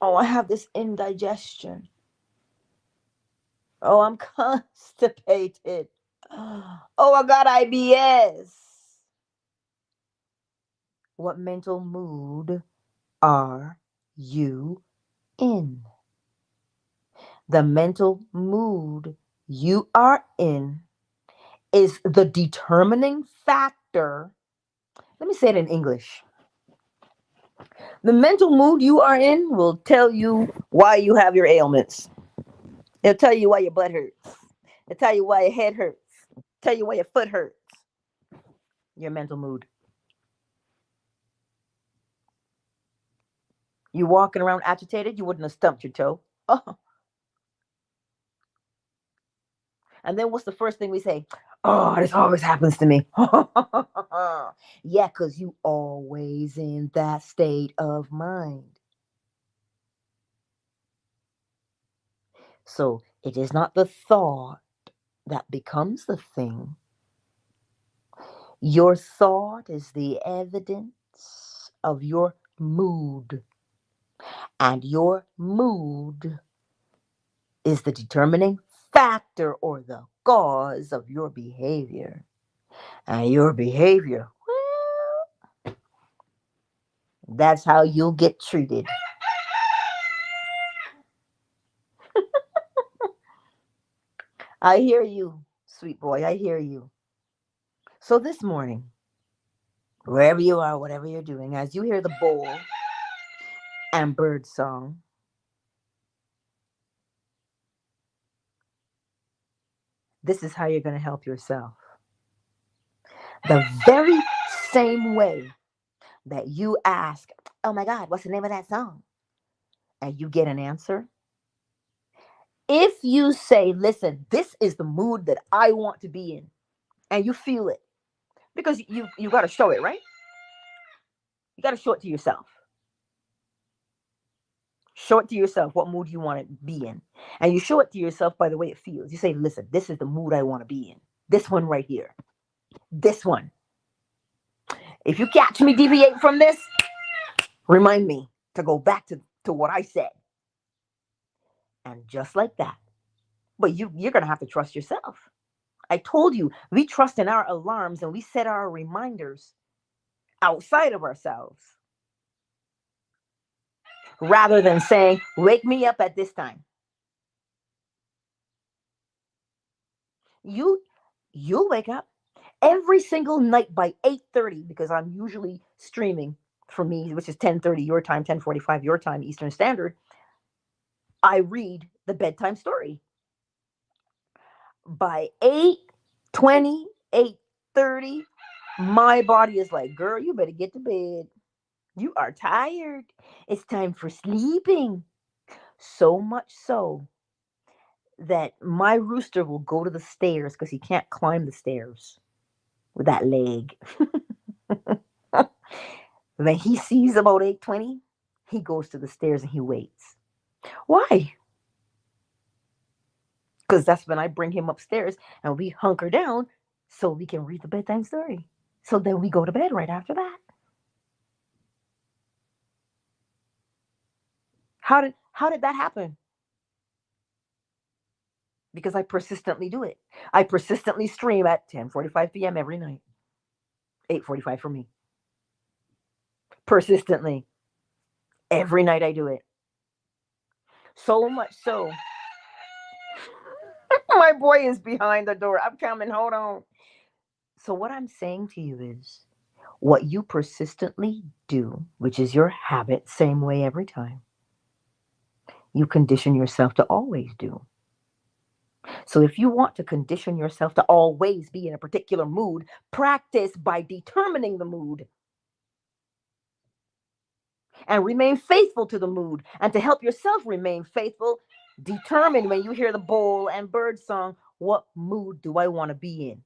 Oh, I have this indigestion. Oh, I'm constipated. Oh, I got IBS. What mental mood are you in? The mental mood you are in is the determining factor. Let me say it in English. The mental mood you are in will tell you why you have your ailments. It'll tell you why your butt hurts. It'll tell you why your head hurts. Tell you why your foot hurts. Your mental mood. You walking around agitated, you wouldn't have stumped your toe. Oh. And then what's the first thing we say? Oh, this always happens to me. Yeah, because you always in that state of mind. So it is not the thought that becomes the thing. Your thought is the evidence of your mood. And your mood is the determining factor or the cause of your behavior. And your behavior, well, that's how you'll get treated. I hear you, sweet boy. I hear you. So this morning, wherever you are, whatever you're doing, as you hear the bowl and bird song, this is how you're going to help yourself. The very same way that you ask, oh my God, what's the name of that song? And you get an answer. If you say, listen, this is the mood that I want to be in, and you feel it, because you got to show it, right? You got to show it to yourself. Show it to yourself what mood you want to be in. And you show it to yourself by the way it feels. You say, listen, this is the mood I want to be in. This one right here. This one. If you catch me deviate from this, remind me to go back to what I said. And just like that. But you're going to have to trust yourself. I told you, we trust in our alarms and we set our reminders outside of ourselves. Rather than saying, wake me up at this time. You'll wake up every single night by 8:30 because I'm usually streaming for me, which is 10:30 your time, 10:45 your time, Eastern Standard. I read the bedtime story. By 8:20, 8:30, my body is like, girl, you better get to bed. You are tired. It's time for sleeping. So much so that my rooster will go to the stairs because he can't climb the stairs with that leg. When he sees about 8:20, he goes to the stairs and he waits. Why? Because that's when I bring him upstairs and we hunker down so we can read the bedtime story. So then we go to bed right after that. How did that happen? Because I persistently do it. I persistently stream at 10:45 p.m. every night. 8:45 for me. Persistently. Every night I do it. So much so. My boy is behind the door. I'm coming. Hold on. So, what I'm saying to you is what you persistently do, which is your habit, same way every time, you condition yourself to always do. So, if you want to condition yourself to always be in a particular mood, practice by determining the mood and remain faithful to the mood. And to help yourself remain faithful, determine when you hear the bowl and bird song, what mood do I want to be in?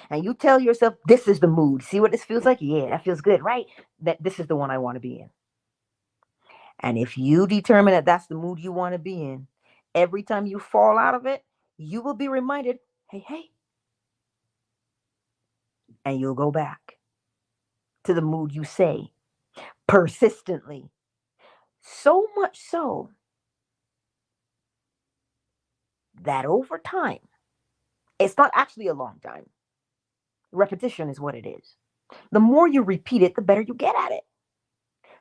And you tell yourself, this is the mood. See what this feels like? Yeah, that feels good, right? That this is the one I want to be in. And if you determine that that's the mood you want to be in, every time you fall out of it, you will be reminded, hey, hey. And you'll go back to the mood you say persistently. So much so that over time, it's not actually a long time. Repetition is what it is. The more you repeat it, the better you get at it.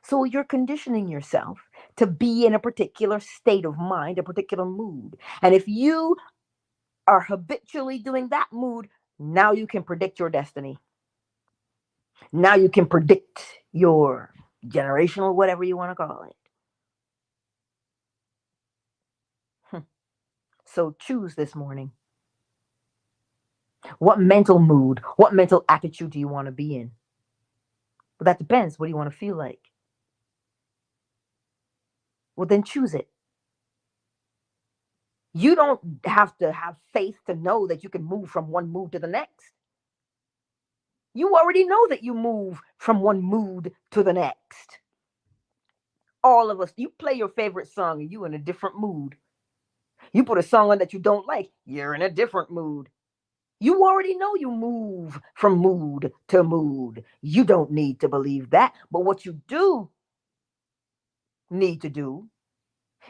So you're conditioning yourself to be in a particular state of mind, a particular mood. And if you are habitually doing that mood, now you can predict your destiny. Now you can predict your generational, whatever you want to call it. So choose this morning. What mental mood, what mental attitude do you want to be in? Well, that depends. What do you want to feel like? Well, then choose it. You don't have to have faith to know that you can move from one mood to the next. You already know that you move from one mood to the next. All of us, you play your favorite song and you in a different mood. You put a song on that you don't like, you're in a different mood. You already know you move from mood to mood. You don't need to believe that. But what you do need to do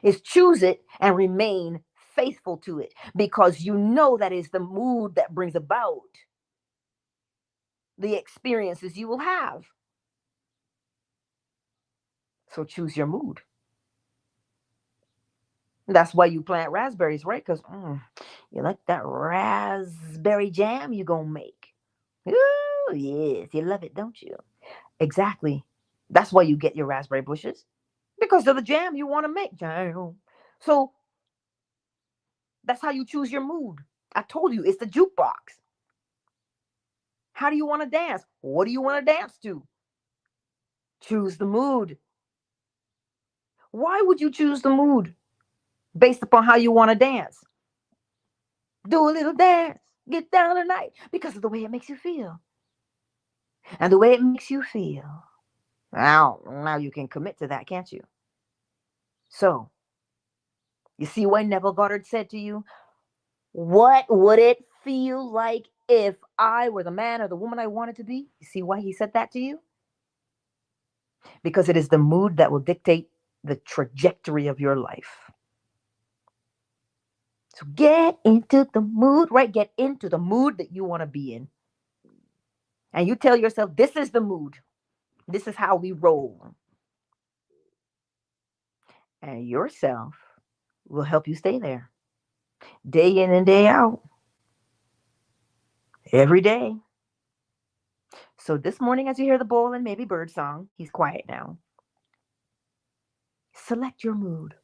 is choose it and remain faithful to it, because you know that is the mood that brings about the experiences you will have. So choose your mood. That's why you plant raspberries, right? Because you like that raspberry jam you gonna make. Ooh, yes, you love it, don't you? Exactly. That's why you get your raspberry bushes, because of the jam you want to make. Jam. So that's how you choose your mood. I told you it's the jukebox. How do you want to dance? What do you want to dance to? Choose the mood. Why would you choose the mood based upon how you want to dance? Do a little dance, get down tonight, because of the way it makes you feel. And the way it makes you feel. Now you can commit to that, can't you? So, you see what Neville Goddard said to you? What would it feel like if I were the man or the woman I wanted to be? You see why he said that to you? Because it is the mood that will dictate the trajectory of your life. So get into the mood, right? Get into the mood that you want to be in. And you tell yourself, this is the mood. This is how we roll. And yourself will help you stay there. Day in and day out. Every day. So this morning, as you hear the bull and maybe bird song, he's quiet now. Select your mood.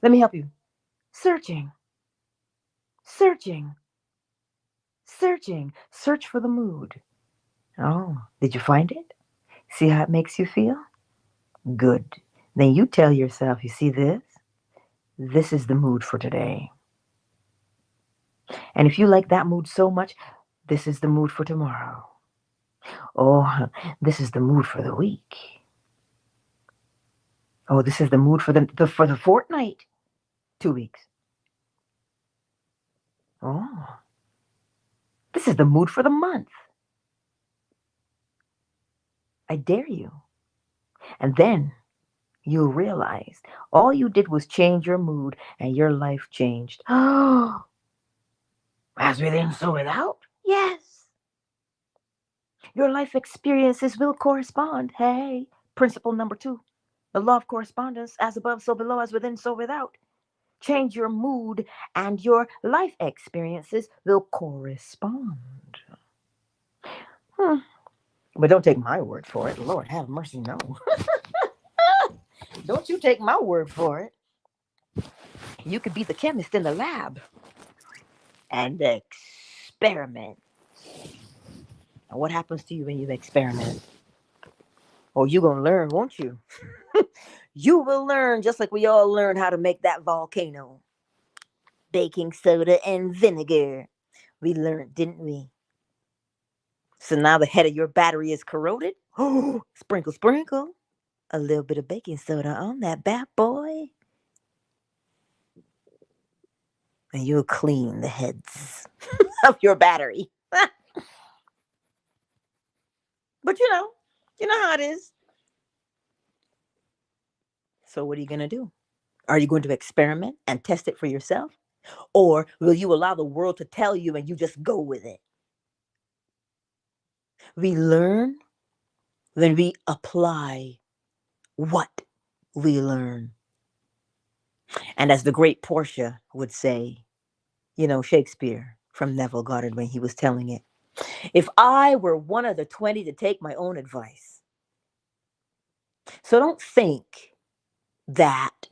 Let me help you. Searching. Searching. Searching. Search for the mood. Oh, did you find it? See how it makes you feel? Good. Then you tell yourself, you see this? This is the mood for today. And if you like that mood so much, this is the mood for tomorrow. Oh, this is the mood for the week. Oh, this is the mood for the fortnight. 2 weeks. Oh, this is the mood for the month. I dare you. And then you'll realize all you did was change your mood and your life changed. Oh, as within, so without? Yes. Your life experiences will correspond. Hey, principle number 2. The law of correspondence, as above, so below, as within, so without. change your mood, and your life experiences will correspond. Hmm. But don't take my word for it. Lord have mercy, no. Don't you take my word for it. You could be the chemist in the lab and experiment. And what happens to you when you experiment? Oh, you gonna learn, won't you? You will learn just like we all learned how to make that volcano. Baking soda and vinegar. We learned, didn't we? So now the head of your battery is corroded. Oh, sprinkle, sprinkle. A little bit of baking soda on that bad boy. And you'll clean the heads of your battery. But you know how it is. So what are you going to do? Are you going to experiment and test it for yourself? Or will you allow the world to tell you and you just go with it? We learn, then we apply what we learn. And as the great Portia would say, Shakespeare from Neville Goddard when he was telling it, if I were one of the 20 to take my own advice. So don't think that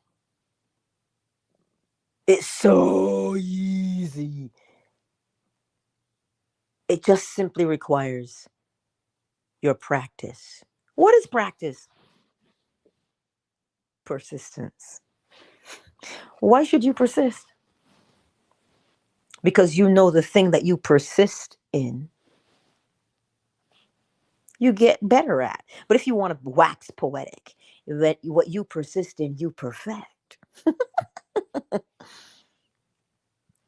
it's so easy. It just simply requires your practice. What is practice? Persistence. Why should you persist? Because you know the thing that you persist in, you get better at. But if you want to wax poetic, that what you persist in, you perfect.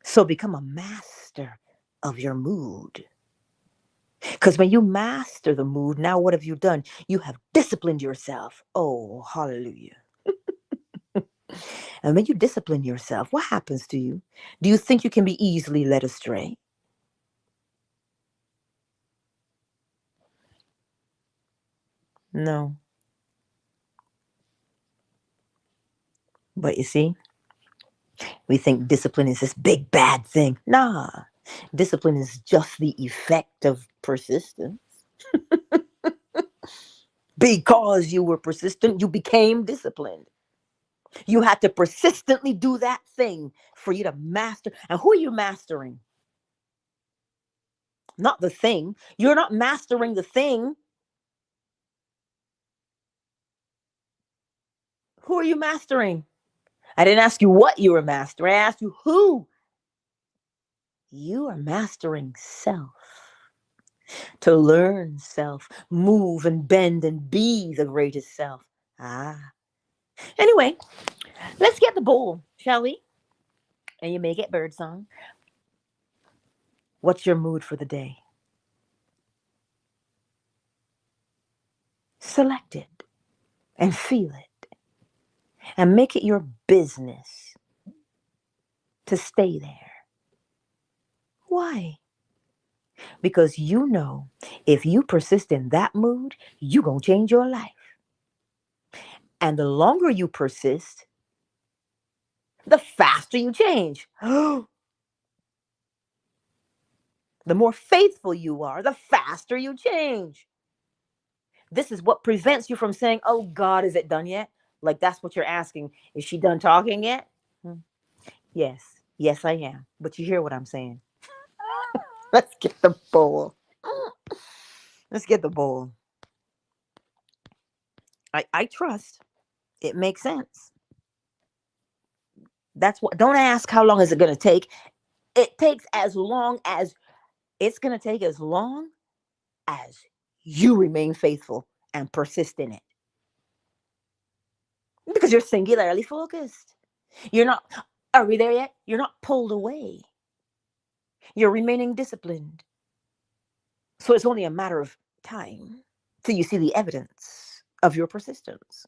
So become a master of your mood. Because when you master the mood, now what have you done? You have disciplined yourself. Oh, hallelujah. And when you discipline yourself, what happens to you? Do you think you can be easily led astray? No. But you see, we think discipline is this big bad thing. Nah, discipline is just the effect of persistence. Because you were persistent, you became disciplined. You had to persistently do that thing for you to master. And who are you mastering? Not the thing. You're not mastering the thing. Who are you mastering? I didn't ask you what you were mastering. I asked you who. You are mastering self. To learn self, move and bend and be the greatest self. Ah. Anyway, let's get the bowl, shall we? And you may get birdsong. What's your mood for the day? Select it and feel it and make it your business to stay there. Why? Because you know if you persist in that mood, you're going to change your life. And the longer you persist, the faster you change. The more faithful you are, the faster you change. This is what prevents you from saying, oh God, is it done yet? Like that's what you're asking. Is she done talking yet? Yes. Yes, I am. But you hear what I'm saying. Let's get the bowl. Let's get the bowl. I trust. It makes sense. That's what, don't ask how long is it going to take. It takes as long as it's going to take as long as you remain faithful and persist in it. Because you're singularly focused. You're not, are we there yet? You're not pulled away. You're remaining disciplined. So it's only a matter of time till you see the evidence of your persistence.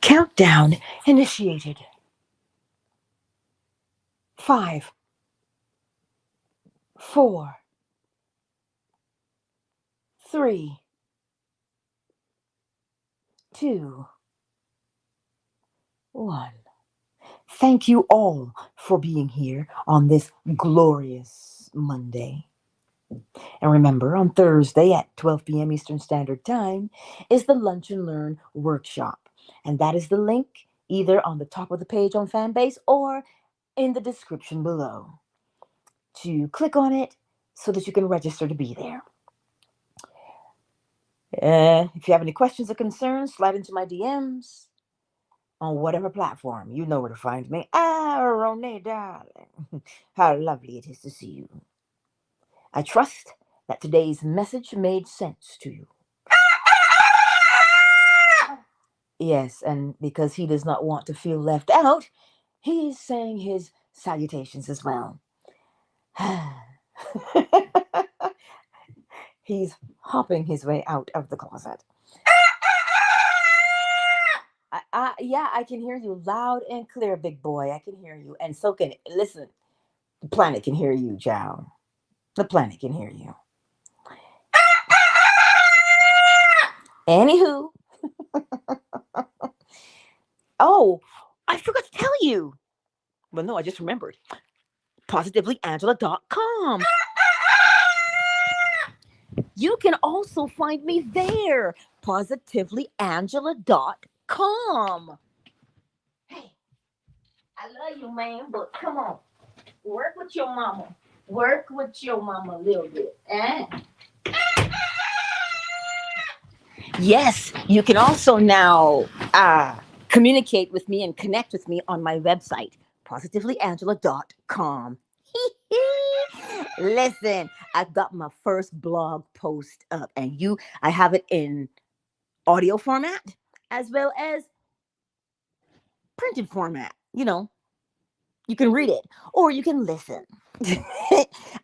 Countdown initiated. 5, 4, 3, 2, 1. Thank you all for being here on this glorious Monday. And remember, on Thursday at 12 p.m. Eastern Standard Time is the Lunch and Learn workshop. And that is the link either on the top of the page on Fanbase or in the description below. To click on it so that you can register to be there. If you have any questions or concerns, slide into my DMs on whatever platform. You know where to find me. Renee, darling. How lovely it is to see you. I trust that today's message made sense to you. Yes, and because he does not want to feel left out, he is saying his salutations as well. He's hopping his way out of the closet. Yeah, I can hear you loud and clear, big boy. I can hear you. And so can, listen, the planet can hear you, Jow. The planet can hear you. Anywho. Oh, I forgot to tell you. Well, no, I just remembered. PositivelyAngela.com. You can also find me there. PositivelyAngela.com. Hey, I love you, man, but come on. Work with your mama. Work with your mama a little bit. Yes, you can also now communicate with me and connect with me on my website, PositivelyAngela.com. Listen, I've got my first blog post up, and I have it in audio format as well as printed format. You can read it or you can listen.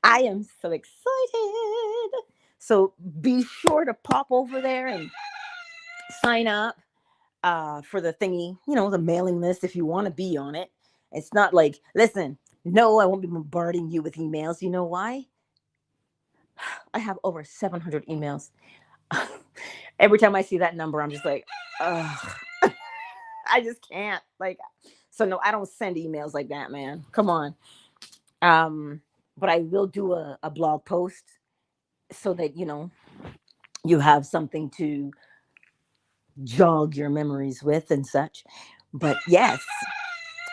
I am so excited. So be sure to pop over there and sign up for the thingy, the mailing list if you want to be on it. It's not like, listen, no, I won't be bombarding you with emails. You know why? I have over 700 emails. Every time I see that number, I'm just like, ugh. I just can't. So no, I don't send emails like that, man. Come on. But I will do a blog post so that, you have something to jog your memories with and such. But yes,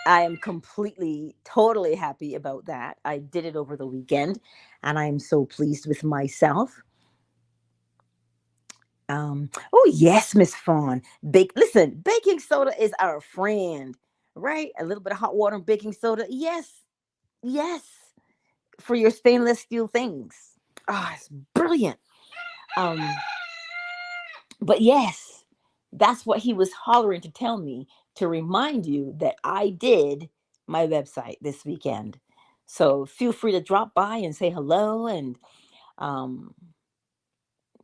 I am completely, totally happy about that. I did it over the weekend and I'm so pleased with myself. Oh yes, Miss Fawn. Listen, baking soda is our friend, right? A little bit of hot water and baking soda. Yes, yes, for your stainless steel things. It's brilliant. But yes, that's what he was hollering to tell me, to remind you that I did my website this weekend. So feel free to drop by and say hello. And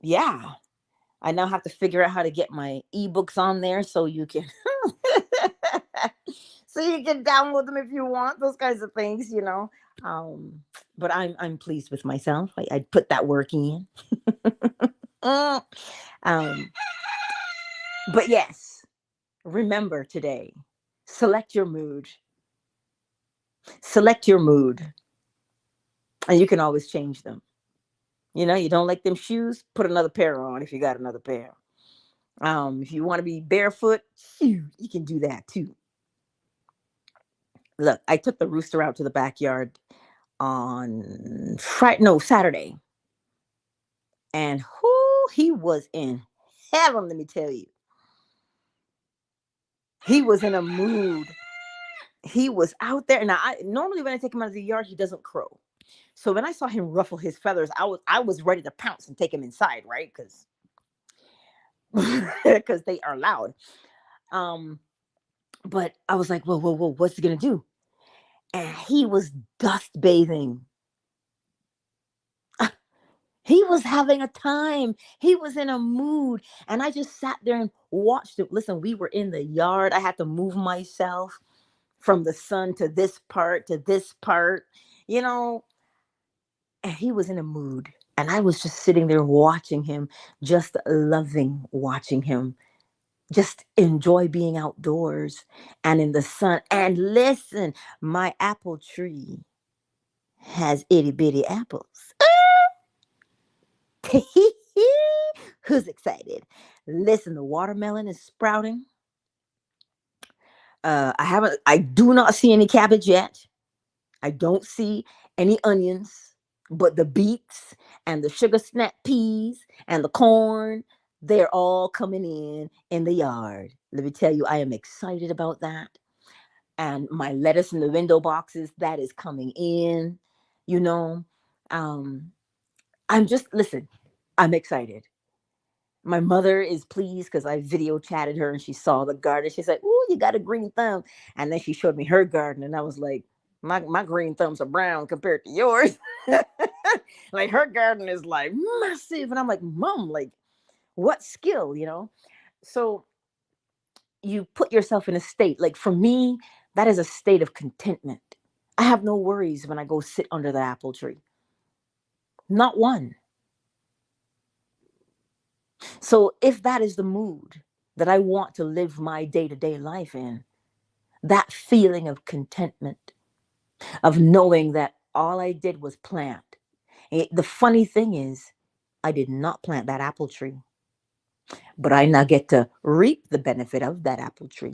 yeah, I now have to figure out how to get my ebooks on there so you can download them if you want, those kinds of things, but I'm pleased with myself. I put that work in. But yes, remember today, select your mood, and you can always change them. You don't like them shoes, put another pair on if you got another pair. If you want to be barefoot, you can do that too. Look, I took the rooster out to the backyard on Saturday. And he was in heaven, let me tell you. He was in a mood. He was out there. Now, normally when I take him out of the yard, he doesn't crow. So when I saw him ruffle his feathers, I was ready to pounce and take him inside, right? because they are loud. But I was like, whoa, whoa, whoa, what's he gonna do? And he was dust bathing. He was having a time. He was in a mood. And I just sat there and watched it. Listen, we were in the yard. I had to move myself from the sun to this part to this part, you know, and he was in a mood. And I was just sitting there watching him, just loving watching him, just enjoy being outdoors and in the sun. And listen, my apple tree has itty bitty apples. Who's excited? Listen, the watermelon is sprouting. I do not see any cabbage yet. I don't see any onions, but the beets and the sugar snap peas and the corn, they're all coming in the yard. Let me tell you, I am excited about that. And my lettuce in the window boxes, that is coming in, you know. Um, listen, I'm excited. My mother is pleased because I video chatted her and she saw the garden. She's like, "Ooh, you got a green thumb." And then she showed me her garden, and I was like, my green thumbs are brown compared to yours. Like her garden is like massive. And I'm like, Mom, like, what skill, you know? So you put yourself in a state. Like for me, that is a state of contentment. I have no worries when I go sit under the apple tree. Not one. So if that is the mood that I want to live my day-to-day life in, that feeling of contentment, of knowing that all I did was plant. The funny thing is, I did not plant that apple tree, but I now get to reap the benefit of that apple tree.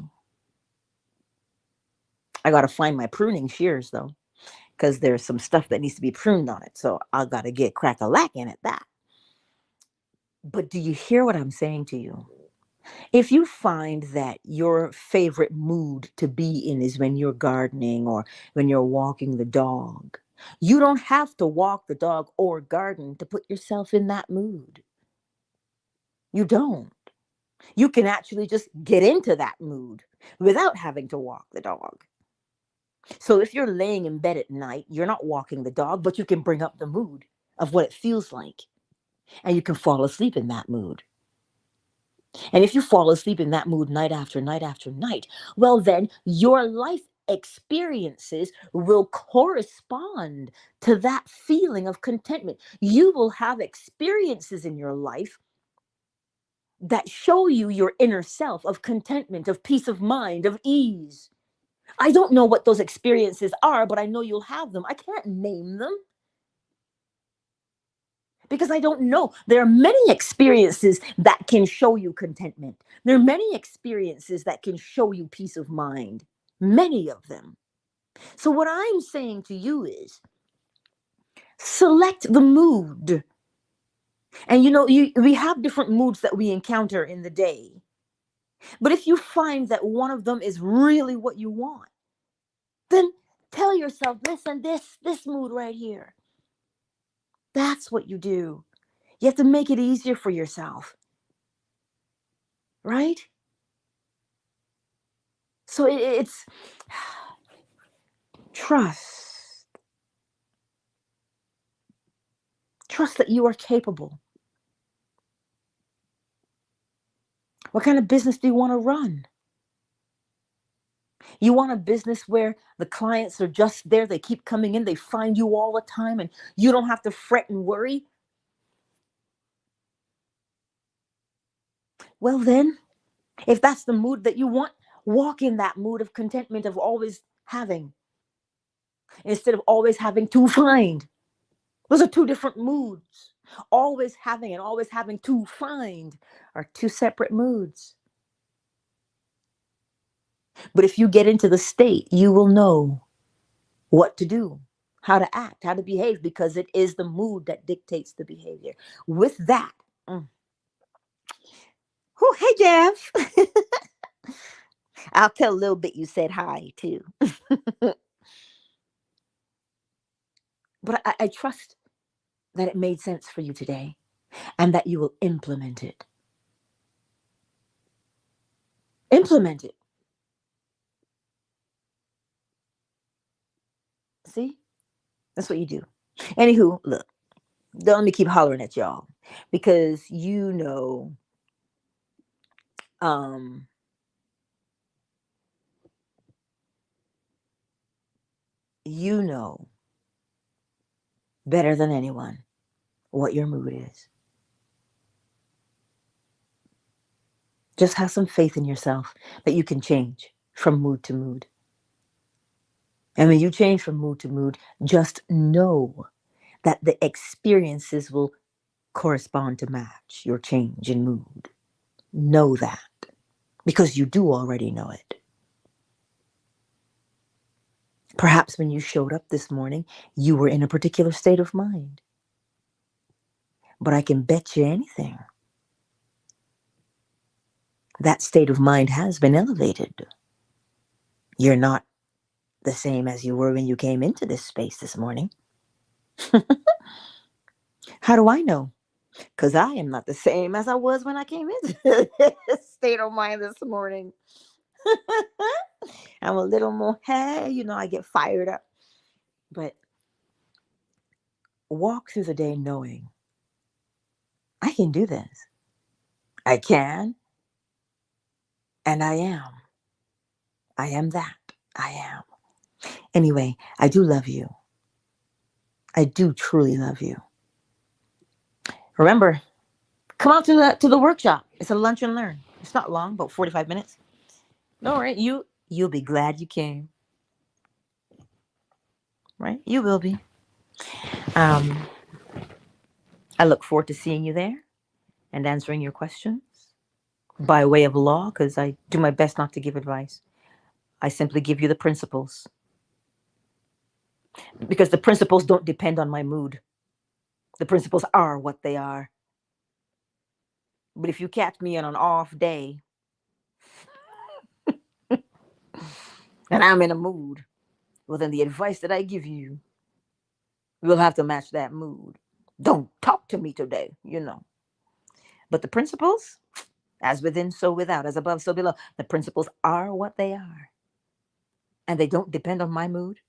I got to find my pruning shears though, because there's some stuff that needs to be pruned on it. So I got to get crack-a-lacking at that. But do you hear what I'm saying to you? If you find that your favorite mood to be in is when you're gardening or when you're walking the dog, you don't have to walk the dog or garden to put yourself in that mood. You don't. You can actually just get into that mood without having to walk the dog. So if you're laying in bed at night, you're not walking the dog, but you can bring up the mood of what it feels like. And you can fall asleep in that mood. And if you fall asleep in that mood night after night after night, well, then your life experiences will correspond to that feeling of contentment. You will have experiences in your life that show you your inner self of contentment, of peace of mind, of ease. I don't know what those experiences are, but I know you'll have them. I can't name them because I don't know. There are many experiences that can show you contentment. There are many experiences that can show you peace of mind, many of them. So, what I'm saying to you is select the mood. And we have different moods that we encounter in the day. But if you find that one of them is really what you want, then tell yourself, listen, this mood right here, that's what you do. You have to make it easier for yourself, right? So it's trust. Trust that you are capable. What kind of business do you want to run? You want a business where the clients are just there, they keep coming in, they find you all the time, and you don't have to fret and worry? Well, then, if that's the mood that you want, walk in that mood of contentment, of always having, instead of always having to find. Those are two different moods. Always having and always having to find are two separate moods. But if you get into the state, you will know what to do, how to act, how to behave, because it is the mood that dictates the behavior. With that, oh, hey, Jeff. I'll tell a little bit you said hi too. But I trust that it made sense for you today and that you will implement it. Implement it. See? That's what you do. Anywho, look, don't let me keep hollering at y'all because um, you know better than anyone what your mood is. Just have some faith in yourself that you can change from mood to mood. And when you change from mood to mood, just know that the experiences will correspond to match your change in mood. Know that because you do already know it. Perhaps when you showed up this morning, you were in a particular state of mind. But I can bet you anything that state of mind has been elevated. You're not the same as you were when you came into this space this morning. How do I know? Because I am not the same as I was when I came into this state of mind this morning. I'm a little more, hey, I get fired up. But walk through the day knowing I can do this. I can, and I am. I am that. I am. Anyway, I do love you. I do truly love you. Remember, come out to the workshop. It's a lunch and learn. It's not long, about 45 minutes. Don't worry, you'll be glad you came. Right? You will be. Um, I look forward to seeing you there and answering your questions by way of law, because I do my best not to give advice. I simply give you the principles. Because the principles don't depend on my mood. The principles are what they are. But if you catch me on an off day and I'm in a mood, well, then the advice that I give you will have to match that mood. Don't talk to me today. But the principles, as within, so without, as above, so below, the principles are what they are. And they don't depend on my mood.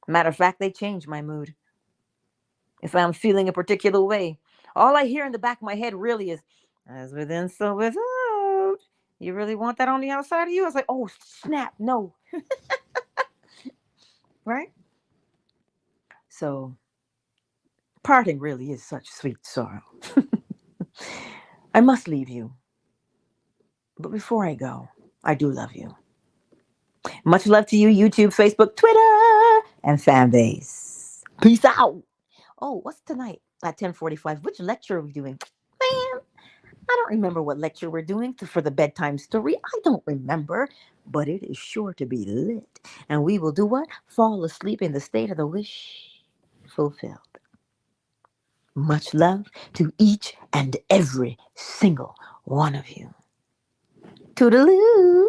Matter of fact, they change my mood. If I'm feeling a particular way, all I hear in the back of my head really is, as within, so without. You really want that on the outside of you? I was like, oh, snap, no. Right? So, parting really is such sweet sorrow. I must leave you. But before I go, I do love you. Much love to you, YouTube, Facebook, Twitter, and fan base. Peace out. Oh, what's tonight at 10:45? Which lecture are we doing? Man, I don't remember what lecture we're doing for the bedtime story. I don't remember, but it is sure to be lit. And we will do what? Fall asleep in the state of the wish fulfilled. Much love to each and every single one of you. Toodaloo.